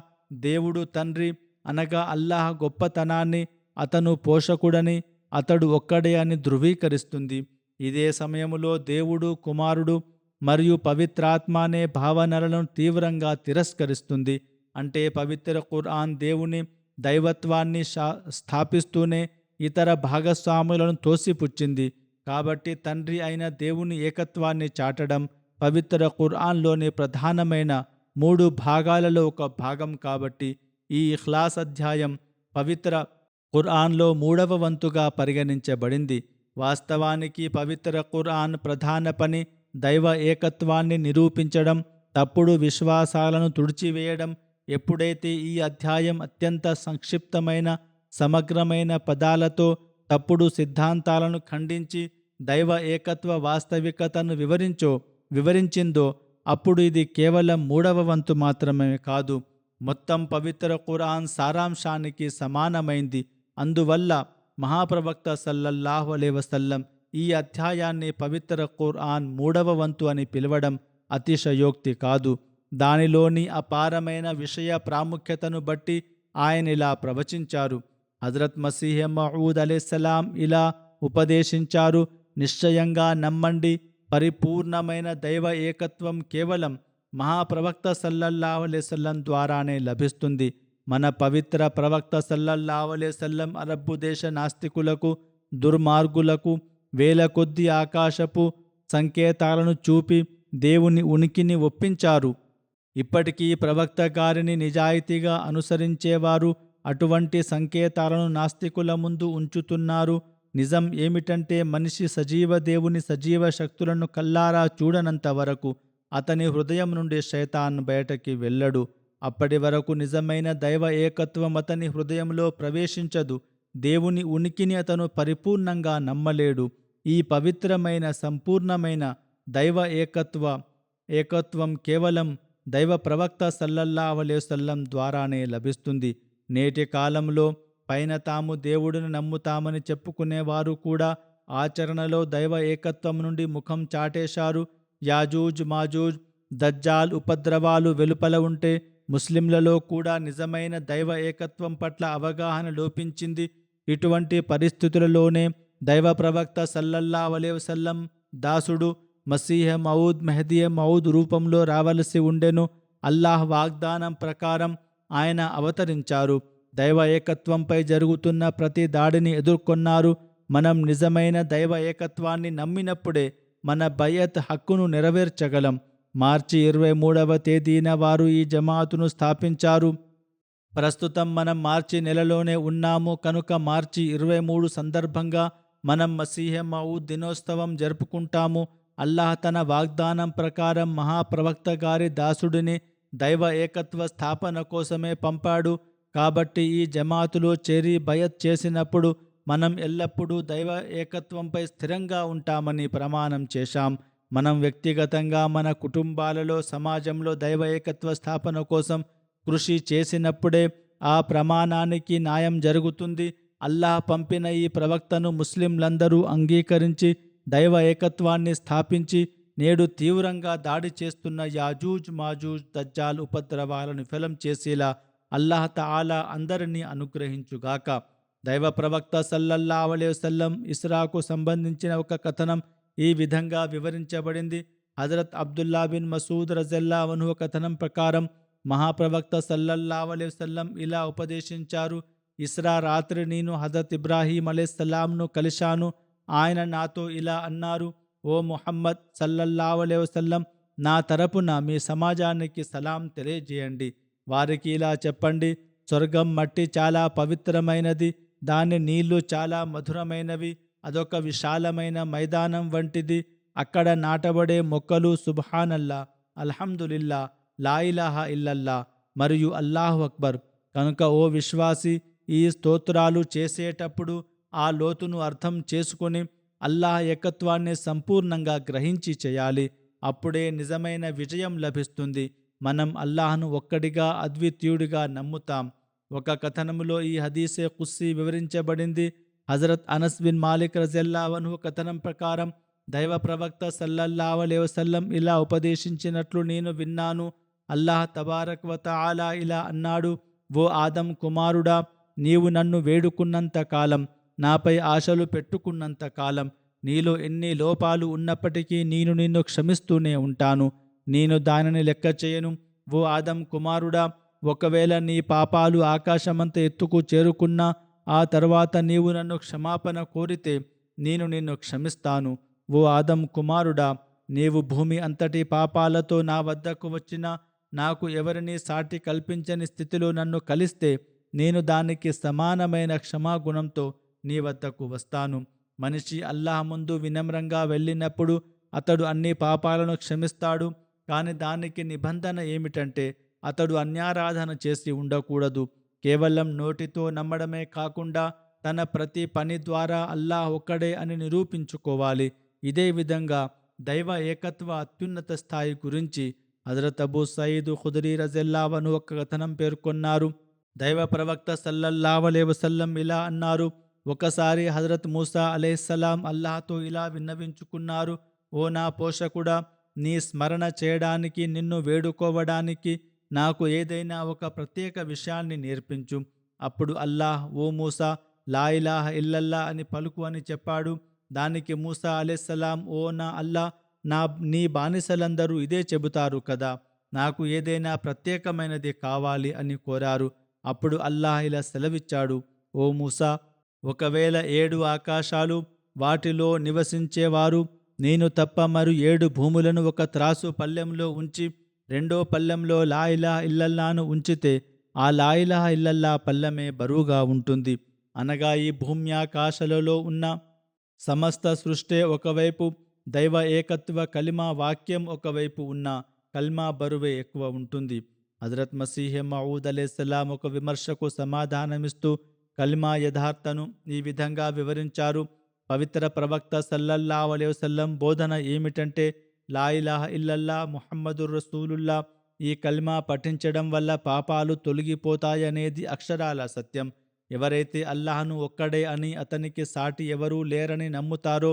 దేవుడు తండ్రి అనగా అల్లాహ్ గొప్పతనాన్ని, అతను పోషకుడని, అతడు ఒక్కడే అని ధృవీకరిస్తుంది. ఇదే సమయంలో దేవుడు కుమారుడు మరియు పవిత్రాత్మ అనే భావనలను తీవ్రంగా తిరస్కరిస్తుంది. అంటే పవిత్ర ఖురాన్ దేవుని దైవత్వాన్ని స్థాపిస్తూనే ఇతర భాగస్వాములను తోసిపుచ్చింది. కాబట్టి తండ్రి అయిన దేవుని ఏకత్వాన్ని చాటడం పవిత్ర ఖురాన్లోని ప్రధానమైన 3 భాగాలలో ఒక భాగం. కాబట్టి ఈ ఇఖ్లాస్ అధ్యాయం పవిత్ర ఖురాన్లో 3వ వంతుగా పరిగణించబడింది. వాస్తవానికి పవిత్ర ఖురాన్ ప్రధాన పని దైవ ఏకత్వాన్ని నిరూపించడం, తప్పుడు విశ్వాసాలను తుడిచివేయడం. ఎప్పుడైతే ఈ అధ్యాయం అత్యంత సంక్షిప్తమైన సమగ్రమైన పదాలతో తప్పుడు సిద్ధాంతాలను ఖండించి దైవ ఏకత్వ వాస్తవికతను వివరించిందో అప్పుడు ఇది కేవలం 3వ వంతు మాత్రమే కాదు, మొత్తం పవిత్ర ఖురాన్ సారాంశానికి సమానమైంది. అందువల్ల మహాప్రవక్త సల్లల్లాహు అలైహి వసల్లం ఈ అధ్యాయాన్ని పవిత్ర ఖురాన్ 3వ వంతు అని పిలవడం అతిశయోక్తి కాదు. దానిలోని అపారమైన విషయ ప్రాముఖ్యతను బట్టి ఆయన ఇలా ప్రవచించారు. హజరత్ మసీహ్ మౌఊద్ అలైహిస్సలాం ఇలా ఉపదేశించారు, నిశ్చయంగా నమ్మండి, పరిపూర్ణమైన దైవ ఏకత్వం కేవలం మహాప్రవక్త సల్లల్లాహు అలైహి వసల్లం ద్వారానే లభిస్తుంది. మన పవిత్ర ప్రవక్త సల్లల్లాహు అలైహి వసల్లం అరబ్బు దేశ నాస్తికులకు, దుర్మార్గులకు వేల కొద్ది ఆకాశపు సంకేతాలను చూపి దేవుని ఉనికిని ఒప్పించారు. ఇప్పటికీ ప్రవక్త గారిని నిజాయితీగా అనుసరించేవారు అటువంటి సంకేతాలను నాస్తికుల ముందు ఉంచుతున్నారు. నిజం ఏమిటంటే మనిషి సజీవ దేవుని సజీవ శక్తులను కల్లారా చూడనంత వరకు అతని హృదయం నుండి శైతాన్ బయటకి వెళ్ళడు. అప్పటి వరకు నిజమైన దైవ ఏకత్వం అతని హృదయంలో ప్రవేశించదు. దేవుని ఉనికిని అతను పరిపూర్ణంగా నమ్మలేడు. ఈ పవిత్రమైన సంపూర్ణమైన దైవ ఏకత్వం కేవలం దైవ ప్రవక్త సల్లల్లాహు అలైహి వసల్లం ద్వారానే లభిస్తుంది. నేటి కాలంలో పైన తాము దేవుడిని నమ్ముతామని చెప్పుకునేవారు కూడా ఆచరణలో దైవ ఏకత్వం నుండి ముఖం చాటేశారు. యాజూజ్ మాజూజ్ దజ్జాల్ ఉపద్రవాలు వెలుపల ఉంటే ముస్లింలలో కూడా నిజమైన దైవ ఏకత్వం పట్ల అవగాహన లోపించింది. ఇటువంటి పరిస్థితులలోనే దైవ ప్రవక్త సల్లల్లాహు అలైహి వసల్లం దాసుడు మసీహ్ మౌద్ మెహదీ మౌద్ రూపంలో రావలసి ఉండెను. అల్లాహ్ వాగ్దానం ప్రకారం ఆయన అవతరించారు. దైవ ఏకత్వంపై జరుగుతున్న ప్రతి దాడిని ఎదుర్కొన్నారు. మనం నిజమైన దైవ ఏకత్వాన్ని నమ్మినప్పుడే మన బయత్ హక్కును నెరవేర్చగలం. మార్చి 23వ తేదీన వారు ఈ జమాతును స్థాపించారు. ప్రస్తుతం మనం మార్చి నెలలోనే ఉన్నాము కనుక మార్చి 23 సందర్భంగా మనం మసీహ్ మౌద్ దినోత్సవం జరుపుకుంటాము. అల్లాహ్ తన వాగ్దానం ప్రకారం మహాప్రవక్త గారి దాసుడిని దైవ ఏకత్వ స్థాపన కోసమే పంపాడు. కాబట్టి ఈ జమాతులో చేరి బయత్ చేసినప్పుడు మనం ఎల్లప్పుడూ దైవ ఏకత్వంపై స్థిరంగా ఉంటామని ప్రమాణం చేశాం. మనం వ్యక్తిగతంగా మన కుటుంబాలలో సమాజంలో దైవ ఏకత్వ స్థాపన కోసం కృషి చేసినప్పుడే ఆ ప్రమాణానికి న్యాయం జరుగుతుంది. అల్లాహ్ పంపిన ఈ ప్రవక్తను ముస్లింలందరూ అంగీకరించి దైవ ఏకత్వాన్ని స్థాపించి నేడు తీవ్రంగా దాడి చేస్తున్న యాజూజ్ మాజూజ్ దజ్జాల్ ఉపద్రవాలను ఫలం చేసేలా అల్లాహ్ తఆలా అందరినీ అనుగ్రహించుగాక. దైవ ప్రవక్త సల్లల్లాహు అలైహి వసల్లం ఇస్రాకు సంబంధించిన ఒక కథనం ఈ విధంగా వివరించబడింది. హజరత్ అబ్దుల్లా బిన్ మసూద్ రజల్లాహు అన్హు కథనం ప్రకారం మహాప్రవక్త సల్లల్లాహు అలైహి వసల్లం ఇలా ఉపదేశించారు. ఇస్రా రాత్రి నేను హజరత్ ఇబ్రాహీం అలైహిస్సలాంను కలిశాను. ఆయన నాతో ఇలా అన్నారు: ఓ ముహమ్మద్ సల్లల్లాహు అలైహి వసల్లం, నా తరపున మీ సమాజానికి సలాం తెలియజేయండి. వారికి ఇలా చెప్పండి: స్వర్గం మట్టి చాలా పవిత్రమైనది, దాని నీళ్లు చాలా మధురమైనవి. అదొక విశాలమైన మైదానం వంటిది. అక్కడ నాటబడే మొక్కలు సుబ్హానల్లా, అల్హమ్దులిల్లా, లా ఇలాహా ఇల్లల్లా మరియు అల్లాహు అక్బర్. కనుక ఓ విశ్వాసి, ఈ స్తోత్రాలు చేసేటప్పుడు ఆ లోతును అర్థం చేసుకొని అల్లాహ్ ఏకత్వాన్ని సంపూర్ణంగా గ్రహించి చేయాలి. అప్పుడే నిజమైన విజయం లభిస్తుంది. మనం అల్లాహ్ను ఒక్కడిగా అద్వితీయుడిగా నమ్ముతాం. ఒక కథనంలో ఈ హదీసే ఖుస్సీ వివరించబడింది. హజరత్ అనస్ బిన్ మాలిక్ రజల్లాహు అన్హు కథనం ప్రకారం దైవ ప్రవక్త సల్లల్లాహు అలైహి వసల్లం ఇలా ఉపదేశించినట్లు నేను విన్నాను. అల్లాహ్ తబారక్ వ తఆలా ఇలా అన్నాడు: ఓ ఆదం కుమారుడా, నీవు నన్ను వేడుకున్నంత కాలం, నాపై ఆశలు పెట్టుకున్నంత కాలం, నీలో ఎన్ని లోపాలు ఉన్నప్పటికీ నేను నిన్ను క్షమిస్తూనే ఉంటాను. నేను దానిని లెక్క చేయను. ఓ ఆదం కుమారుడా, ఒకవేళ నీ పాపాలు ఆకాశమంత ఎత్తుకు చేరుకున్నా ఆ తర్వాత నీవు నన్ను క్షమాపణ కోరితే నేను నిన్ను క్షమిస్తాను. ఓ ఆదం కుమారుడా, నీవు భూమి అంతటి పాపాలతో నా వద్దకు వచ్చినా నాకు ఎవరినీ సాటి కల్పించని స్థితిలో నన్ను కలిస్తే నేను దానికి సమానమైన క్షమాగుణంతో నీ వద్దకు వస్తాను. మనిషి అల్లాహ్ ముందు వినమ్రంగా వెళ్ళినప్పుడు అతడు అన్ని పాపాలను క్షమిస్తాడు. కానీ దానికి నిబంధన ఏమిటంటే అతడు అన్యారాధన చేసి ఉండకూడదు. కేవలం నోటితో నమ్మడమే కాకుండా తన ప్రతి పని ద్వారా అల్లాహ్ ఒక్కడే అని నిరూపించుకోవాలి. ఇదే విధంగా దైవ ఏకత్వ అత్యున్నత స్థాయి గురించి హజరత్ అబూ సయీద్ ఖుదరీ రజల్లాహు అన్హు ఒక కథనం పేర్కొన్నారు. దైవ ప్రవక్త సల్లల్లాహు అలైహి వసల్లం ఇలా అన్నారు: ఒకసారి హజరత్ మూసా అలైహిస్సలాం అల్లాహ్తో ఇలా విన్నవించుకున్నారు: ఓ నా పోషకుడా, నీ స్మరణ చేయడానికి, నిన్ను వేడుకోవడానికి నాకు ఏదైనా ఒక ప్రత్యేక విషయాన్ని నేర్పించు. అప్పుడు అల్లాహ్, ఓ మూసా, లా ఇలాహా ఇల్లల్లా అని పలుకు అని చెప్పాడు. దానికి మూసా అలైహిస్సలాం, ఓ నా అల్లాహ్, నీ బానిసలందరూ ఇదే చెబుతారు కదా, నాకు ఏదైనా ప్రత్యేకమైనది కావాలి అని కోరారు. అప్పుడు అల్లాహ్ ఇలా సెలవిచ్చాడు: ఓ మూసా, ఒకవేళ 7 ఆకాశాలు, వాటిలో నివసించేవారు నేను తప్ప మరి 7 భూములను ఒక త్రాసు పళ్ళెంలో ఉంచి రెండో పళ్ళెంలో లా ఇలాహా ఇల్లల్లాను ఉంచితే ఆ లా ఇలాహా ఇల్లల్లా పళ్ళెమే బరువుగా ఉంటుంది. అనగా ఈ భూమ్యాకాశాలలో ఉన్న సమస్త సృష్టి ఒకవైపు, దైవ ఏకత్వ కలిమా వాక్యం ఒకవైపు ఉన్న కల్మా బరువే ఎక్కువ ఉంటుంది. హజరత్ మసీహ్ మౌద్ అలైహిస్సలాం ఒక విమర్శకు సమాధానమిస్తూ కల్మా యథార్థను ఈ విధంగా వివరించారు: పవిత్ర ప్రవక్త సల్లల్లాహు అలైహి వసల్లం బోధన ఏమిటంటే లా ఇలాహా ఇల్లల్లా ముహమ్మదుర్ రసూలుల్లా, ఈ కల్మా పఠించడం వల్ల పాపాలు తొలగిపోతాయనేది అక్షరాల సత్యం. ఎవరైతే అల్లాహ్ను ఒక్కడే అని, అతనికి సాటి ఎవరూ లేరని నమ్ముతారో,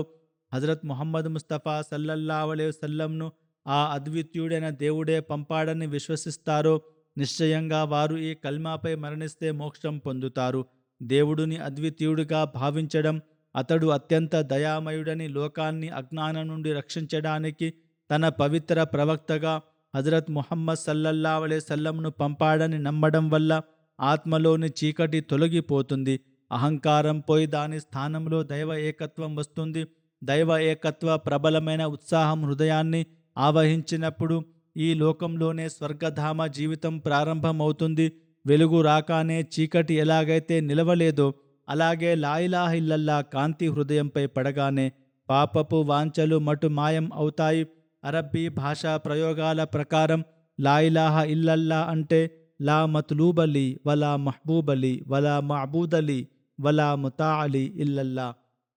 హజరత్ ముహమ్మద్ ముస్తఫా సల్లల్లాహు అలైహి వసల్లంను ఆ అద్వితీయుడైన దేవుడే పంపాడని విశ్వసిస్తారో, నిశ్చయంగా వారు ఈ కల్మాపై మరణిస్తే మోక్షం పొందుతారు. దేవుడిని అద్వితీయుడిగా భావించడం, అతడు అత్యంత దయామయుడని, లోకాన్ని అజ్ఞానం నుండి రక్షించడానికి తన పవిత్ర ప్రవక్తగా హజరత్ ముహమ్మద్ సల్లల్లాహు అలైహి వసల్లంను పంపాడని నమ్మడం వల్ల ఆత్మలోని చీకటి తొలగిపోతుంది. అహంకారం పోయి దాని స్థానంలో దైవ ఏకత్వం వస్తుంది. దైవ ఏకత్వ ప్రబలమైన ఉత్సాహం హృదయాన్ని ఆవహించినప్పుడు ఈ లోకంలోనే స్వర్గధామ జీవితం ప్రారంభమవుతుంది. వెలుగు రాగానే చీకటి ఎలాగైతే నిలవలేదో, అలాగే లా ఇలాహ ఇల్లల్లా కాంతి హృదయంపై పడగానే పాపపు వాంఛలు మటు మాయం అవుతాయి. అరబ్బీ భాషా ప్రయోగాల ప్రకారం లా ఇలాహ ఇల్లల్లా అంటే లా మత్లూబలి వలా మహబూబలి వలా మఅబూదలి వలా ముతాఅలి ఇల్లల్లా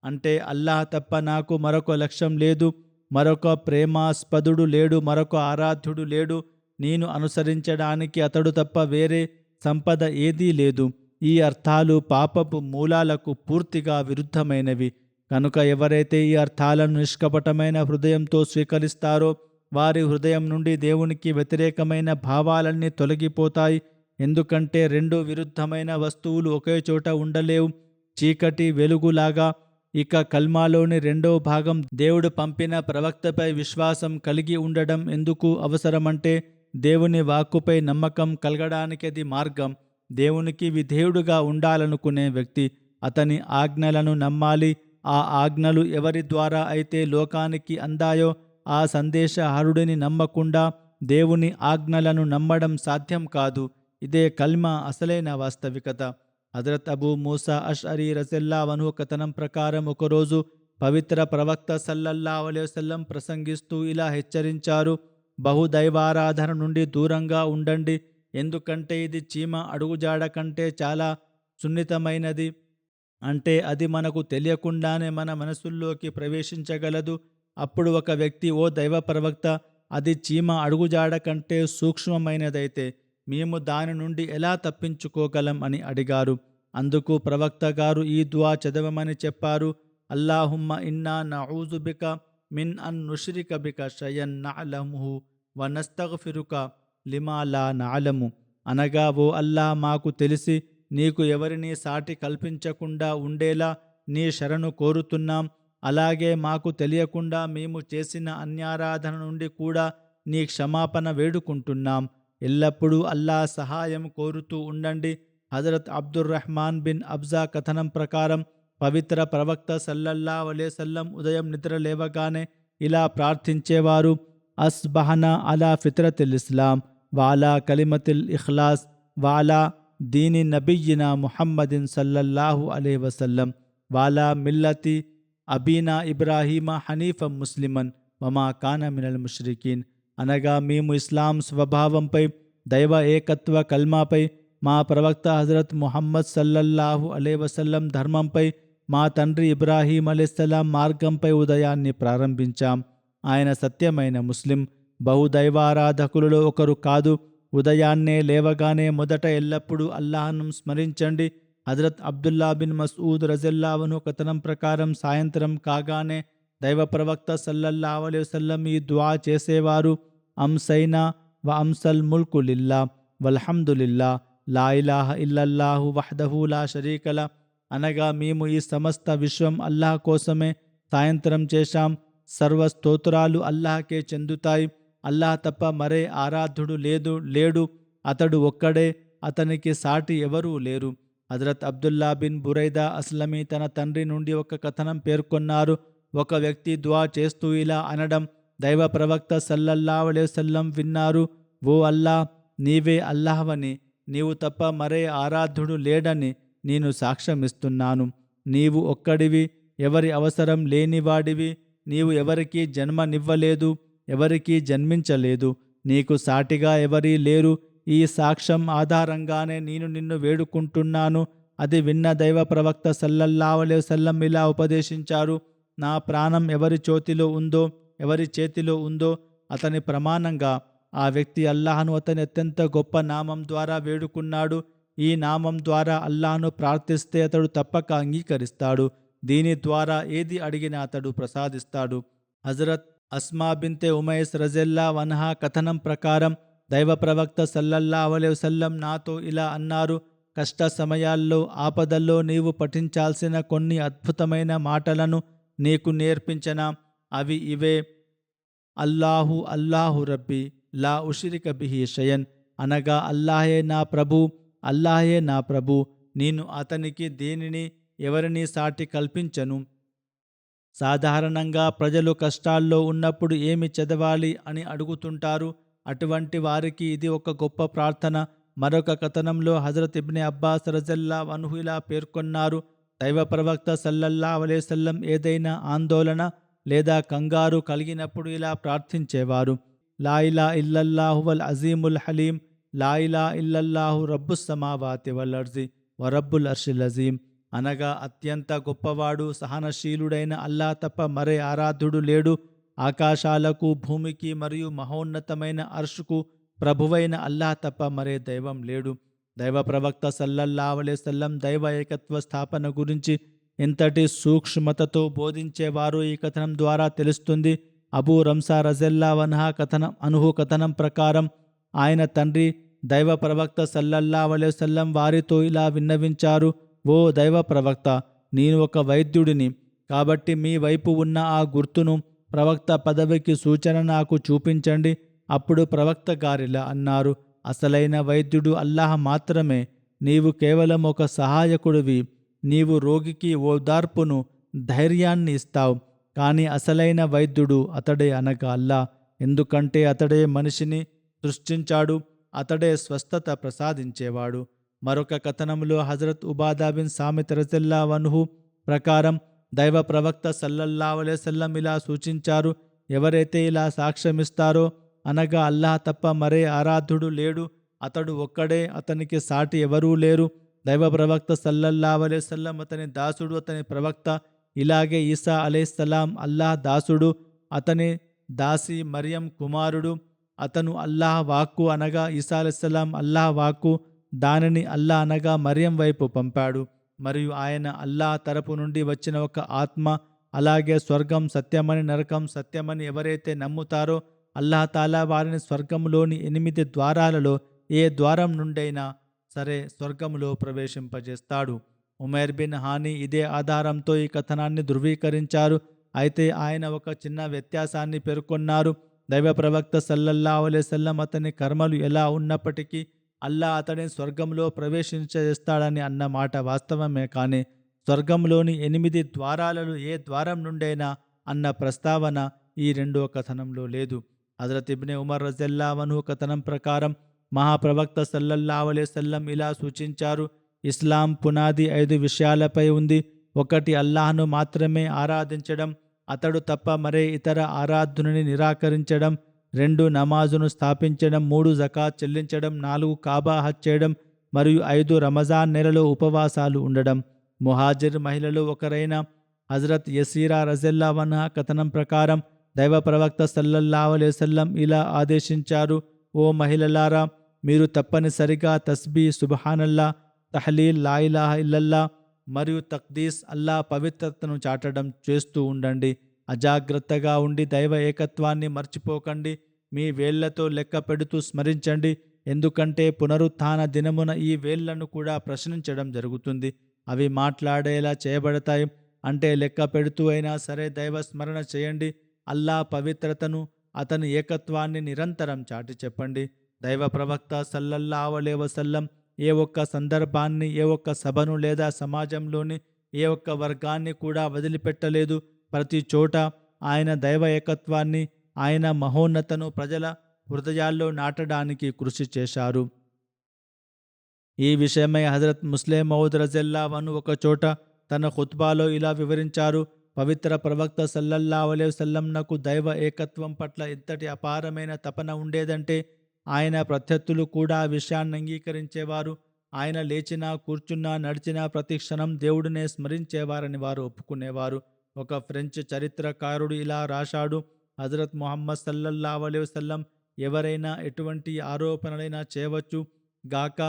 అంటే అల్లాహ్ తప్ప నాకు మరొక లక్ష్యం లేదు, మరొక ప్రేమాస్పదుడు లేడు, మరొక ఆరాధ్యుడు లేడు, నేను అనుసరించడానికి అతడు తప్ప వేరే సంపద ఏదీ లేదు. ఈ అర్థాలు పాపపు మూలాలకు పూర్తిగా విరుద్ధమైనవి. కనుక ఎవరైతే ఈ అర్థాలను నిష్కపటమైన హృదయంతో స్వీకరిస్తారో వారి హృదయం నుండి దేవునికి వ్యతిరేకమైన భావాలన్నీ తొలగిపోతాయి. ఎందుకంటే రెండు విరుద్ధమైన వస్తువులు ఒకే చోట ఉండలేవు. చీకటి వెలుగులాగా. ఇక కల్మాలోని రెండవ భాగం దేవుడు పంపిన ప్రవక్తపై విశ్వాసం కలిగి ఉండడం ఎందుకు అవసరమంటే దేవుని వాక్కుపై నమ్మకం కలగడానికి అది మార్గం. దేవునికి విధేయుడుగా ఉండాలనుకునే వ్యక్తి అతని ఆజ్ఞలను నమ్మాలి. ఆ ఆజ్ఞలు ఎవరి ద్వారా అయితే లోకానికి అందాయో ఆ సందేశహరుడిని నమ్మకుండా దేవుని ఆజ్ఞలను నమ్మడం సాధ్యం కాదు. ఇదే కల్మా అసలైన వాస్తవికత. హజరత్ అబూ మూసా అష్అరీ రజియల్లాహు అన్హు కథనం ప్రకారం ఒకరోజు పవిత్ర ప్రవక్త సల్లల్లాహు అలైహి వసల్లం ప్రసంగిస్తూ ఇలా హెచ్చరించారు: బహుదైవారాధన నుండి దూరంగా ఉండండి, ఎందుకంటే ఇది చీమ అడుగుజాడ కంటే చాలా సున్నితమైనది. అంటే అది మనకు తెలియకుండానే మన మనసుల్లోకి ప్రవేశించగలదు. అప్పుడు ఒక వ్యక్తి, ఓ దైవ ప్రవక్త, అది చీమ అడుగుజాడ కంటే సూక్ష్మమైనదైతే మేము దాని నుండి ఎలా తప్పించుకోగలం అని అడిగారు. అందుకు ప్రవక్త గారు ఈ దుఆ చదవమని చెప్పారు: అల్లాహుమ్మ ఇన్నా నఊజు బిక మిన్ అన్ నుష్రిక బిక షయన్ నఅలముహు వ నస్తగ్ఫిరుక లిమా లా నఅలము. అనగా, ఓ అల్లా, మాకు తెలిసి నీకు ఎవరిని సాటి కల్పించకుండా ఉండేలా నీ శరణు కోరుతున్నాం. అలాగే మాకు తెలియకుండా మేము చేసిన అన్యారాధన నుండి కూడా నీ క్షమాపణ వేడుకుంటున్నాం. ఎల్లప్పుడూ అల్లా సహాయం కోరుతూ ఉండండి. హజరత్ అబ్దుర్రహ్మాన్ బిన్ అబ్జా కథనం ప్రకారం పవిత్ర ప్రవక్త సల్లల్లాహు అలైహి వసల్లం ఉదయం నిద్ర లేవగానే ఇలా ప్రార్థించేవారు: అస్బహనా అలా ఫిత్రతిల్ ఇస్లాం వాలా కలిమతిల్ ఇఖ్లాస్ వాలా దీని నబియ్యినా ముహమ్మదిన్ సల్లల్లాహు అలైహి వసల్లం వాలా మిల్లతి అబీనా ఇబ్రాహీమ హనీఫం ముస్లిమన్ వమా కాన మినల్ ముష్రికీన్. అనగా, మేము ఇస్లాం స్వభావంపై, దైవ ఏకత్వ కల్మాపై, మా ప్రవక్త హజరత్ ముహమ్మద్ సల్లల్లాహు అలైహి వసల్లం ధర్మంపై, మా తండ్రి ఇబ్రాహీం అలైహిస్సలాం మార్గంపై ఉదయాన్ని ప్రారంభించాం. ఆయన సత్యమైన ముస్లిం, బహుదైవారాధకులలో ఒకరు కాదు. ఉదయాన్నే లేవగానే మొదట ఎల్లప్పుడూ అల్లాహ్ను స్మరించండి. హజరత్ అబ్దుల్లా బిన్ మస్ఊద్ రజియల్లాహు అన్హు కథనం ప్రకారం సాయంత్రం కాగానే దైవ ప్రవక్త సల్లల్లాహు అలైహి వసల్లం ఈ దుఆ చేసేవారు: అంసైనా వ అంసల్ ముల్కు లిల్లా వల్హమ్దులిల్లా లా ఇలాహ ఇల్లల్లాహు వహ్దహు లా షరీకల. అనగా, మేము ఈ సమస్త విశ్వం అల్లాహ్ కోసమే సాయంత్రం చేశాం. సర్వ స్తోత్రాలు అల్లాహ్కే చెందుతాయి. అల్లాహ్ తప్ప మరే ఆరాధ్యుడు లేడు. అతడు ఒక్కడే, అతనికి సాటి ఎవరూ లేరు. హజరత్ అబ్దుల్లా బిన్ బురైదా అస్లమీ తన తండ్రి నుండి ఒక కథనం పేర్కొన్నారు. ఒక వ్యక్తి దుఆ చేస్తూ ఇలా అనడం దైవ ప్రవక్త సల్లల్లాహు అలైహి వసల్లం విన్నారు: ఓ అల్లా, నీవే అల్లాహ్వని, నీవు తప్ప మరే ఆరాధ్యుడు లేడని నేను సాక్ష్యమిస్తున్నాను. నీవు ఒక్కడివి, ఎవరి అవసరం లేనివాడివి. నీవు ఎవరికీ జన్మనివ్వలేదు, ఎవరికీ జన్మించలేదు, నీకు సాటిగా ఎవరీ లేరు. ఈ సాక్ష్యం ఆధారంగానే నేను నిన్ను వేడుకుంటున్నాను. అది విన్న దైవ ప్రవక్త సల్లల్లాహు అలైహి వసల్లం ఇలా ఉపదేశించారు: నా ప్రాణం ఎవరి చేతిలో ఉందో అతని ప్రమాణంగా ఆ వ్యక్తి అల్లాహను అతని అత్యంత గొప్ప నామం ద్వారా వేడుకున్నాడు. ఈ నామం ద్వారా అల్లాహను ప్రార్థిస్తే అతడు తప్పక అంగీకరిస్తాడు. దీని ద్వారా ఏది అడిగినా అతడు ప్రసాదిస్తాడు. హజరత్ అస్మా బిన్తే ఉమైస్ రజల్లా వన్హా కథనం ప్రకారం దైవ ప్రవక్త సల్లల్లాహు అలైహి వసల్లం నాతో ఇలా అన్నారు: కష్ట సమయాల్లో, ఆపదల్లో నీవు పఠించాల్సిన కొన్ని అద్భుతమైన మాటలను నీకు నేర్పించనా? అవి ఇవే: అల్లాహు అల్లాహు రబ్బీ లా ఉషిరిక బిహి షయన్, అనగా అల్లాహే నా ప్రభు, అల్లాహే నా ప్రభు, నేను అతనికి దేనిని ఎవరిని సాటి కల్పించను. సాధారణంగా ప్రజలు కష్టాల్లో ఉన్నప్పుడు ఏమి చదవాలి అని అడుగుతుంటారు. అటువంటి వారికి ఇది ఒక గొప్ప ప్రార్థన. మరొక కథనంలో హజరత్ ఇబ్నే అబ్బాస్ రజల్లాహు అన్హు ఇలా పేర్కొన్నారు: దైవ ప్రవక్త సల్లల్లాహు అలైహి వసల్లం ఏదైనా ఆందోళన లేదా కంగారు కలిగినప్పుడు ఇలా ప్రార్థించేవారు: లా ఇలాహ ఇల్లల్లాహు వల్ అజీముల్ హలీం, లా ఇలాహ ఇల్లల్లాహు రబ్బుస్ సమావాతి వల్ అర్జి వ రబ్బుల్ అర్షిల్ అజీం, అనగా అత్యంత గొప్పవాడు, సహనశీలుడైన అల్లా తప్ప మరే ఆరాధ్యుడు లేడు. ఆకాశాలకు, భూమికి మరియు మహోన్నతమైన అర్షుకు ప్రభువైన అల్లా తప్ప మరే దైవం లేడు. దైవ ప్రవక్త సల్లల్లాహు అలైహి వసల్లం దైవ ఏకత్వ స్థాపన గురించి ఎంతటి సూక్ష్మతతో బోధించేవారో ఈ కథనం ద్వారా తెలుస్తుంది. అబూ రంసా రజల్లాహు అన్హు కథనం ప్రకారం ఆయన తండ్రి దైవ ప్రవక్త సల్లల్లాహు అలైహి వసల్లం వారితో ఇలా విన్నవించారు: ఓ దైవ ప్రవక్త, నేను ఒక వైద్యుడిని, కాబట్టి మీ వైపు ఉన్న ఆ గుర్తును, ప్రవక్త పదవికి సూచన నాకు చూపించండి. అప్పుడు ప్రవక్త గారిలా అన్నారు: అసలైన వైద్యుడు అల్లాహ్ మాత్రమే. నీవు కేవలం ఒక సహాయకుడివి. నీవు రోగికి ఓదార్పును, ధైర్యాన్ని ఇస్తావు. కానీ అసలైన వైద్యుడు అతడే, అనగా అల్లాహ్. ఎందుకంటే అతడే మనిషిని సృష్టించాడు, అతడే స్వస్థత ప్రసాదించేవాడు. మరొక కథనంలో హజరత్ ఉబాదా బిన్ సామిత్ రజల్లాహు అన్హు ప్రకారం దైవ ప్రవక్త సల్లల్లాహు అలైహి వసల్లం ఇలా సూచించారు: ఎవరైతే ఇలా సాక్ష్యమిస్తారో, అనగా అల్లాహ్ తప్ప మరే ఆరాధ్యుడు లేడు, అతడు ఒక్కడే, అతనికి సాటి ఎవరూ లేరు. దైవ ప్రవక్త సల్లల్లాహు అలైహి వసల్లం అతని దాసుడు, అతని ప్రవక్త. ఇలాగే ఈసా అలైహిస్సలాం అల్లాహ్ దాసుడు, అతని దాసి మరియం కుమారుడు. అతను అల్లాహ్ వాక్కు, అనగా ఈసా అలైహిస్సలాం అల్లాహ్ వాక్కు. దానిని అల్లాహ్, అనగా మరియం వైపు పంపాడు. మరియు ఆయన అల్లాహ్ తరపు నుండి వచ్చిన ఒక ఆత్మ. అలాగే స్వర్గం సత్యమని, నరకం సత్యమని ఎవరైతే నమ్ముతారో, అల్లాహ్ తాలా వారిని స్వర్గంలోని 8 ద్వారాలలో ఏ ద్వారం నుండైనా సరే స్వర్గంలో ప్రవేశింపజేస్తాడు. ఉమైర్ బిన్ హానీ ఇదే ఆధారంతో ఈ కథనాన్ని ధృవీకరించారు. అయితే ఆయన ఒక చిన్న వ్యత్యాసాన్ని పేర్కొన్నారు: దైవ ప్రవక్త సల్లల్లాహు అలైహి వసల్లం అతని కర్మలు ఎలా ఉన్నప్పటికీ అల్లాహ్ అతడిని స్వర్గంలో ప్రవేశించేస్తాడని అన్న మాట వాస్తవమే, కానీ స్వర్గంలోని 8 ద్వారాలలో ఏ ద్వారం నుండైనా అన్న ప్రస్తావన ఈ రెండో కథనంలో లేదు. హజరత్ ఇబ్నే ఉమర్ రజల్లాహు అన్హు కథనం ప్రకారం మహాప్రవక్త సల్లల్లాహు అలైహి వసల్లం ఇలా సూచించారు: ఇస్లాం పునాది 5 విషయాలపై ఉంది. 1 అల్లాహ్ను మాత్రమే ఆరాధించడం, అతడు తప్ప మరే ఇతర ఆరాధుని నిరాకరించడం. 2 నమాజును స్థాపించడం. 3 జకాత్ చెల్లించడం. 4 కాబా హజ్ చేయడం. మరియు 5 రమజాన్ నెలలో ఉపవాసాలు ఉండడం. ముహాజిర్ మహిళలు ఒకరైన హజరత్ యసీరా రజల్లాహు అన్హా కథనం ప్రకారం దైవ ప్రవక్త సల్లల్లాహు అలైహి వసల్లం ఇలా ఆదేశించారు: ఓ మహిళలారా, మీరు తప్పనిసరిగా తస్బీ, సుబ్హానల్లా, తహ్లీల్, లా ఇలాహ ఇల్లల్లా మరియు తక్దీస్, అల్లా పవిత్రతను చాటడం చేస్తూ ఉండండి. అజాగ్రత్తగా ఉండి దైవ ఏకత్వాన్ని మర్చిపోకండి. మీ వేళ్లతో లెక్క పెడుతూ స్మరించండి, ఎందుకంటే పునరుత్థాన దినమున ఈ వేళ్లను కూడా ప్రశ్నించడం జరుగుతుంది. అవి మాట్లాడేలా చేయబడతాయి. అంటే లెక్క పెడుతూ అయినా సరే దైవ స్మరణ చేయండి. అల్లా పవిత్రతను, అతని ఏకత్వాన్ని నిరంతరం చాటి చెప్పండి. దైవ ప్రవక్త సల్లల్లాహు అలైహి వసల్లం ఏ ఒక్క సందర్భాన్ని, ఏ ఒక్క సభను లేదా సమాజంలోని ఏ ఒక్క వర్గాన్ని కూడా వదిలిపెట్టలేదు. ప్రతి చోట ఆయన దైవ ఏకత్వాన్ని, ఆయన మహోన్నతను ప్రజల హృదయాల్లో నాటడానికి కృషి చేశారు. ఈ విషయమై హజరత్ ముస్లిం మౌద్ రజల్లాహు అన్హు ఒక చోట తన ఖుత్బాలో ఇలా వివరించారు: పవిత్ర ప్రవక్త సల్లల్లాహు అలైహి వసల్లం నాకు దైవ ఏకత్వం పట్ల ఎంతటి అపారమైన తపన ఉండేదంటే ఆయన ప్రత్యర్థులు కూడా ఆ విషయాన్ని అంగీకరించేవారు. ఆయన లేచినా, కూర్చున్నా, నడిచినా ప్రతి క్షణం దేవుడినే స్మరించేవారని వారు ఒప్పుకునేవారు. ఒక ఫ్రెంచ్ చరిత్రకారుడు ఇలా రాశాడు: హజరత్ ముహమ్మద్ సల్లల్లాహు అలైహి వసల్లం ఎవరైనా ఎటువంటి ఆరోపణలైనా చేయవచ్చు గాక,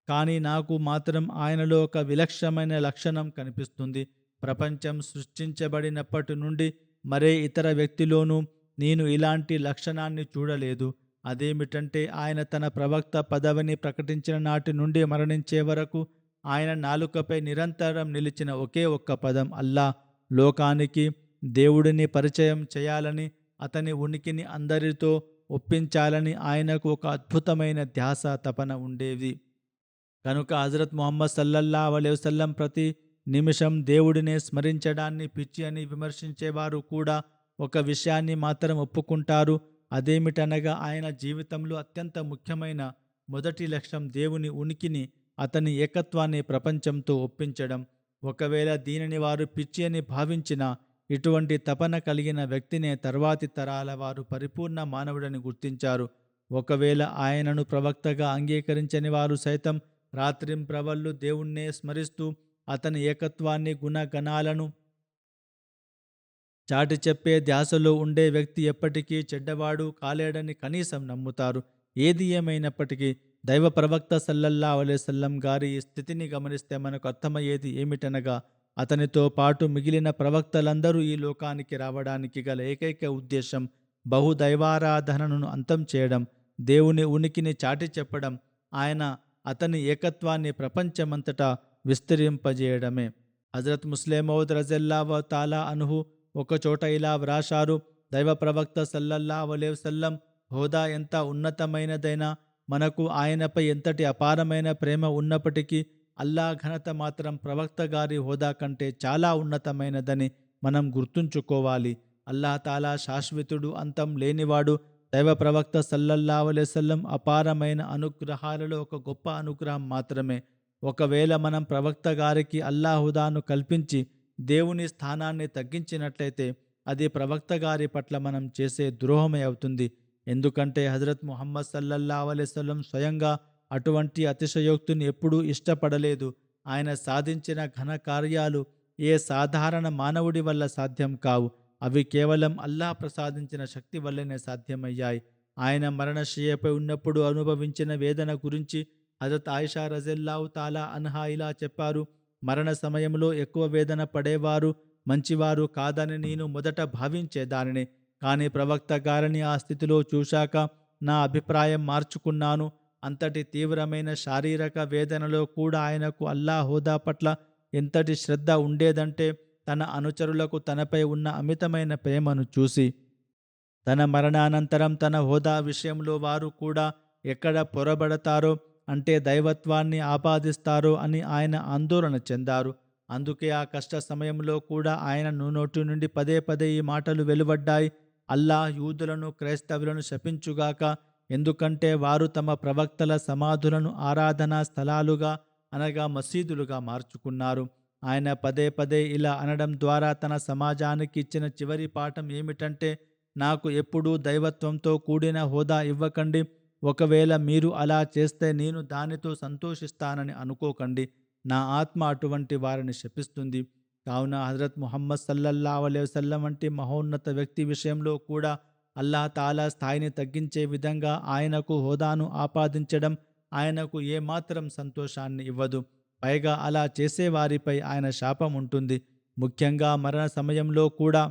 కానీ నాకు మాత్రం ఆయనలో ఒక విలక్షణమైన లక్షణం కనిపిస్తుంది. ప్రపంచం సృష్టించబడినప్పటి నుండి మరే ఇతర వ్యక్తిలోనూ నేను ఇలాంటి లక్షణాన్ని చూడలేదు. అదేమిటంటే ఆయన తన ప్రవక్త పదవిని ప్రకటించిన నాటి నుండి మరణించే వరకు ఆయన నాలుకపై నిరంతరం నిలిచిన ఒకే ఒక్క పదం అల్లా. లోకానికి దేవుడిని పరిచయం చేయాలని, అతని ఉనికిని అందరితో ఒప్పించాలని ఆయనకు ఒక అద్భుతమైన ధ్యాస, తపన ఉండేది. కనుక హజరత్ ముహమ్మద్ సల్లల్లాహు అలైహి వసల్లం ప్రతి నిమిషం దేవుడినే స్మరించడాన్ని పిచ్చి అని విమర్శించేవారు కూడా ఒక విషయాన్ని మాత్రం ఒప్పుకుంటారు. అదేమిటనగా ఆయన జీవితంలో అత్యంత ముఖ్యమైన మొదటి లక్ష్యం దేవుని ఉనికిని, అతని ఏకత్వాన్ని ప్రపంచంతో ఒప్పించడం. ఒకవేళ దీనిని వారు పిచ్చి అని భావించినా ఇటువంటి తపన కలిగిన వ్యక్తినే తర్వాతి తరాల వారు పరిపూర్ణ మానవుడని గుర్తించారు. ఒకవేళ ఆయనను ప్రవక్తగా అంగీకరించని వారు సైతం రాత్రింప్రవళ్ళు దేవుణ్ణే స్మరిస్తూ అతని ఏకత్వాన్ని, గుణగణాలను చాటి చెప్పే ధ్యాసలో ఉండే వ్యక్తి ఎప్పటికీ చెడ్డవాడు కాలేడని కనీసం నమ్ముతారు. ఏది ఏమైనప్పటికీ దైవ ప్రవక్త సల్లల్లాహు అలైహి వసల్లం గారి ఈ స్థితిని గమనిస్తే మనకు అర్థమయ్యేది ఏమిటనగా, అతనితో పాటు మిగిలిన ప్రవక్తలందరూ ఈ లోకానికి రావడానికి గల ఏకైక ఉద్దేశం బహుదైవారాధనను అంతం చేయడం, దేవుని ఉనికిని చాటి చెప్పడం, అతని ఏకత్వాన్ని ప్రపంచమంతటా విస్తరింపజేయడమే. హజరత్ ముస్లిమౌద్ రజల్లాహు తాలా అన్హు ఒకచోట ఇలా వ్రాశారు: దైవ ప్రవక్త సల్లల్లాహు అలైహి వసల్లం హోదా ఎంత ఉన్నతమైనదైనా, మనకు ఆయనపై ఎంతటి అపారమైన ప్రేమ ఉన్నప్పటికీ అల్లా ఘనత మాత్రం ప్రవక్త గారి హోదా కంటే చాలా ఉన్నతమైనదని మనం గుర్తుంచుకోవాలి. అల్లాహ్ తాలా శాశ్వతుడు, అంతం లేనివాడు. దైవ ప్రవక్త సల్లల్లాహు అలైహి వసల్లం అపారమైన అనుగ్రహాలలో ఒక గొప్ప అనుగ్రహం మాత్రమే. ఒకవేళ మనం ప్రవక్త గారికి అల్లాహ్ హుదాను కల్పించి దేవుని స్థానాన్ని తగ్గించినట్లయితే అది ప్రవక్త గారి పట్ల మనం చేసే ద్రోహమే అవుతుంది. ఎందుకంటే హజరత్ ముహమ్మద్ సల్లల్లాహు అలైహి వసల్లం స్వయంగా అటువంటి అతిశయోక్తిని ఎప్పుడూ ఇష్టపడలేదు. ఆయన సాధించిన ఘన కార్యాలు ఏ సాధారణ మానవుడి వల్ల సాధ్యం కావు. అవి కేవలం అల్లాహ్ ప్రసాదించిన శక్తి వల్లనే సాధ్యమయ్యాయి. ఆయన మరణశయ్యపై ఉన్నప్పుడు అనుభవించిన వేదన గురించి హజరత్ ఆయిషా రజల్లాహు తాలా అన్హా ఇలా చెప్పారు: మరణ సమయంలో ఎక్కువ వేదన పడేవారు మంచివారు కాదని నేను మొదట భావించేదానిని. కానీ ప్రవక్త గారిని ఆ స్థితిలో చూశాక నా అభిప్రాయం మార్చుకున్నాను. అంతటి తీవ్రమైన శారీరక వేదనలో కూడా ఆయనకు అల్లాహ్ హోదా పట్ల ఎంతటి శ్రద్ధ ఉండేదంటే, తన అనుచరులకు తనపై ఉన్న అమితమైన ప్రేమను చూసి తన మరణానంతరం తన హోదా విషయంలో వారు కూడా ఎక్కడ పొరబడతారో, అంటే దైవత్వాన్ని ఆపాదిస్తారో అని ఆయన ఆందోళన చెందారు. అందుకే ఆ కష్ట సమయంలో కూడా ఆయన నోటి నుండి పదే పదే ఈ మాటలు వెలువడ్డాయి: అల్లాహ్ యూదులను, క్రైస్తవులను శపించుగాక, ఎందుకంటే వారు తమ ప్రవక్తల సమాధులను ఆరాధనా స్థలాలుగా అనగా మసీదులుగా మార్చుకున్నారు. ఆయన పదే పదే ఇలా అనడం ద్వారా తన సమాజానికి ఇచ్చిన చివరి పాఠం ఏమిటంటే, నాకు ఎప్పుడూ దైవత్వంతో కూడిన హోదా ఇవ్వకండి. ఒకవేళ మీరు అలా చేస్తే నేను దానితో సంతోషిస్తానని అనుకోకండి. నా ఆత్మ అటువంటి వారిని శపిస్తుంది. కావున హజరత్ ముహమ్మద్ సల్లల్లాహు అలైహి వసల్లం వంటి మహోన్నత వ్యక్తి విషయంలో కూడా అల్లాహ్ తాలా స్థాయిని తగ్గించే విధంగా ఆయనకు హోదాను ఆపాదించడం ఆయనకు ఏమాత్రం సంతోషాన్ని ఇవ్వదు. పైగా అలా చేసేవారిపై ఆయన శాపం ఉంటుంది. ముఖ్యంగా మరణ సమయంలో కూడా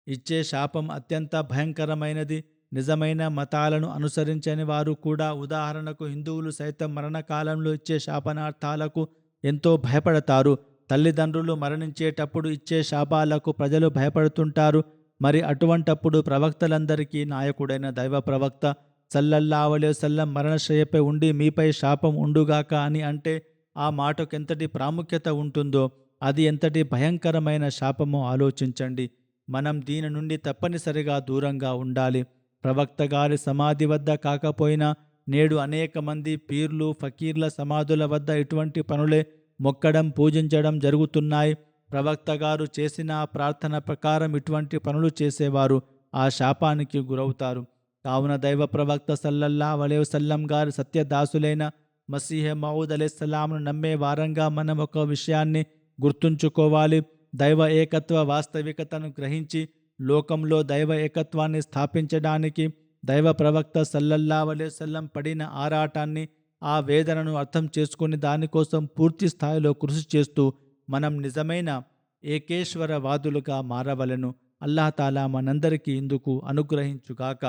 ఇచ్చే శాపం అత్యంత భయంకరమైనది. నిజమైన మతాలను అనుసరించని వారు కూడా, ఉదాహరణకు హిందువులు సైతం మరణకాలంలో ఇచ్చే శాపనార్థాలకు ఎంతో భయపడతారు. తల్లిదండ్రులు మరణించేటప్పుడు ఇచ్చే శాపాలకు ప్రజలు భయపడుతుంటారు. మరి అటువంటప్పుడు ప్రవక్తలందరికీ నాయకుడైన దైవ ప్రవక్త సల్లల్లాహు అలైహి వసల్లం మరణశయ్యపై ఉండి మీపై శాపం ఉండుగాక అని అంటే ఆ మాటకు ఎంతటి ప్రాముఖ్యత ఉంటుందో, అది ఎంతటి భయంకరమైన శాపమో ఆలోచించండి. మనం దీని నుండి తప్పనిసరిగా దూరంగా ఉండాలి. ప్రవక్త గారి సమాధి వద్ద కాకపోయినా నేడు అనేక మంది పీర్లు, ఫకీర్ల సమాధుల వద్ద ఇటువంటి పనులే మొక్కడం, పూజించడం జరుగుతున్నాయి. ప్రవక్త గారు చేసిన ప్రార్థన ప్రకారం ఇటువంటి పనులు చేసేవారు ఆ శాపానికి గురవుతారు. కావున దైవ ప్రవక్త సల్లల్లాహు అలైహి వసల్లం గారి సత్యదాసులైన మసీహ్ మౌద్ అలైహిస్సలాంను నమ్మే వారంగా మనం ఒక విషయాన్ని గుర్తుంచుకోవాలి: దైవ ఏకత్వ వాస్తవికతను గ్రహించి లోకంలో దైవ ఏకత్వాన్ని స్థాపించడానికి దైవ ప్రవక్త సల్లల్లాహు అలైహి వసల్లం పడిన ఆరాటాన్ని, ఆ వేదనను అర్థం చేసుకుని దానికోసం పూర్తి స్థాయిలో కృషి చేస్తూ మనం నిజమైన ఏకేశ్వరవాదులుగా మారవలెను. అల్లాహ్ మనందరికీ ఇందుకు అనుగ్రహించుగాక.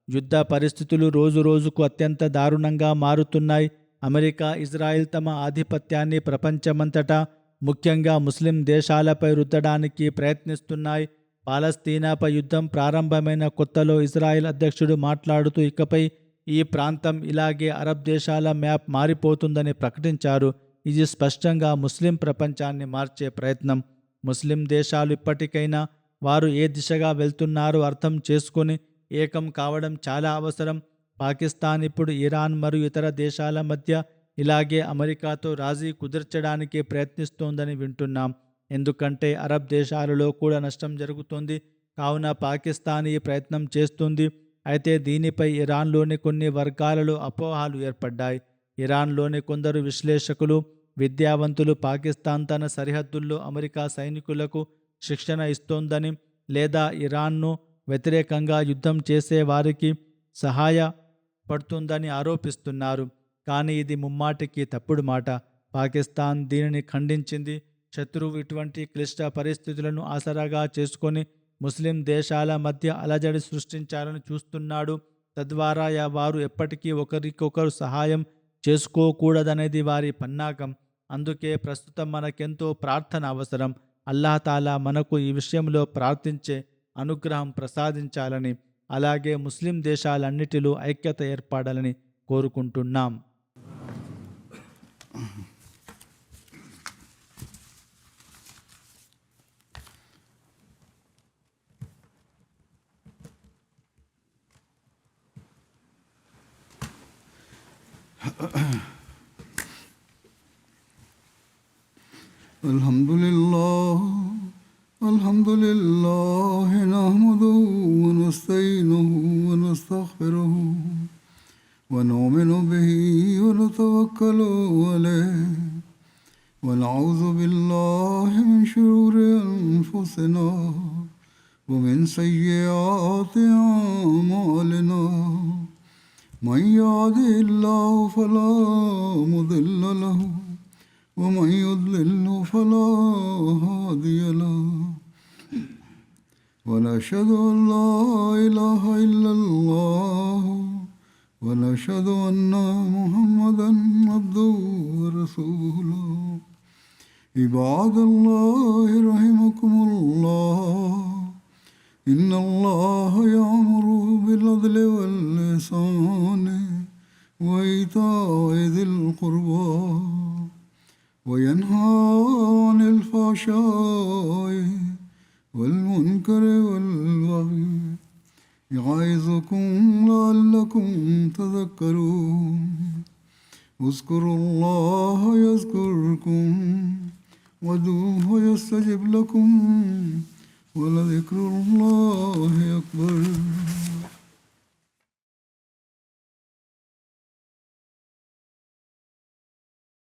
యుద్ధ పరిస్థితులు రోజురోజుకు అత్యంత దారుణంగా మారుతున్నాయి. అమెరికా, ఇజ్రాయిల్ తమ ఆధిపత్యాన్ని ప్రపంచమంతటా, ముఖ్యంగా ముస్లిం దేశాలపై రుద్దడానికి ప్రయత్నిస్తున్నాయి. పాలస్తీనాపై యుద్ధం ప్రారంభమైన కొత్తలో ఇజ్రాయిల్ అధ్యక్షుడు మాట్లాడుతూ ఇకపై ఈ ప్రాంతం ఇలాగే అరబ్ దేశాల మ్యాప్ మారిపోతుందని ప్రకటించారు. ఇది స్పష్టంగా ముస్లిం ప్రపంచాన్ని మార్చే ప్రయత్నం. ముస్లిం దేశాలు ఇప్పటికైనా వారు ఏ దిశగా వెళ్తున్నారో అర్థం చేసుకొని ఏకం కావడం చాలా అవసరం. పాకిస్తాన్ ఇప్పుడు ఇరాన్ మరియు ఇతర దేశాల మధ్య ఇలాగే అమెరికాతో రాజీ కుదర్చడానికి ప్రయత్నిస్తోందని వింటున్నాం. ఎందుకంటే అరబ్ దేశాలలో కూడా నష్టం జరుగుతుంది. కావున పాకిస్తాన్ ఈ ప్రయత్నం చేస్తుంది. అయితే దీనిపై ఇరాన్లోని కొన్ని వర్గాలలో అపోహలు ఏర్పడ్డాయి. ఇరాన్లోని కొందరు విశ్లేషకులు, విద్యావంతులు పాకిస్తాన్ తన సరిహద్దుల్లో అమెరికా సైనికులకు శిక్షణ ఇస్తోందని, లేదా ఇరాన్ను వ్యతిరేకంగా యుద్ధం చేసే వారికి సహాయపడుతుందని ఆరోపిస్తున్నారు. కానీ ఇది ముమ్మాటికి తప్పుడు మాట. పాకిస్తాన్ దీనిని ఖండించింది. శత్రువు ఇటువంటి క్లిష్ట పరిస్థితులను ఆసరాగా చేసుకొని ముస్లిం దేశాల మధ్య అలజడి సృష్టించాలని చూస్తున్నాడు. తద్వారా వారు ఎప్పటికీ ఒకరికొకరు సహాయం చేసుకోకూడదనేది వారి పన్నాగం. అందుకే ప్రస్తుతం మనకెంతో ప్రార్థన అవసరం. అల్లాహ్ మనకు ఈ విషయంలో ప్రార్థించే అనుగ్రహం ప్రసాదించాలని, అలాగే ముస్లిం దేశాలన్నిటిలో ఐక్యత ఏర్పడాలని కోరుకుంటున్నాం. Alhamdulillah nahmaduhu wa nasta'inuhu wa nastaghfiruhu wa nu'minu bihi wa natawakkalu alayhi wa na'udhu billahi min shururi anfusina wa min sayyiati a'malina. Man yahdihillahu fala mudilla lahu ومن يضلل فلا هادي له ونشهد أن لا إله إلا الله ونشهد أن محمدا عبده ورسوله. عباد الله رحمكم الله إن الله يأمر بالعدل والإحسان وإيتاء ذي القربى وينهى عن الفحشاء والمنكر والبغي يعظكم لعلكم تذكرون. اذكروا الله يذكركم وادعوه يستجب لكم ولذكر الله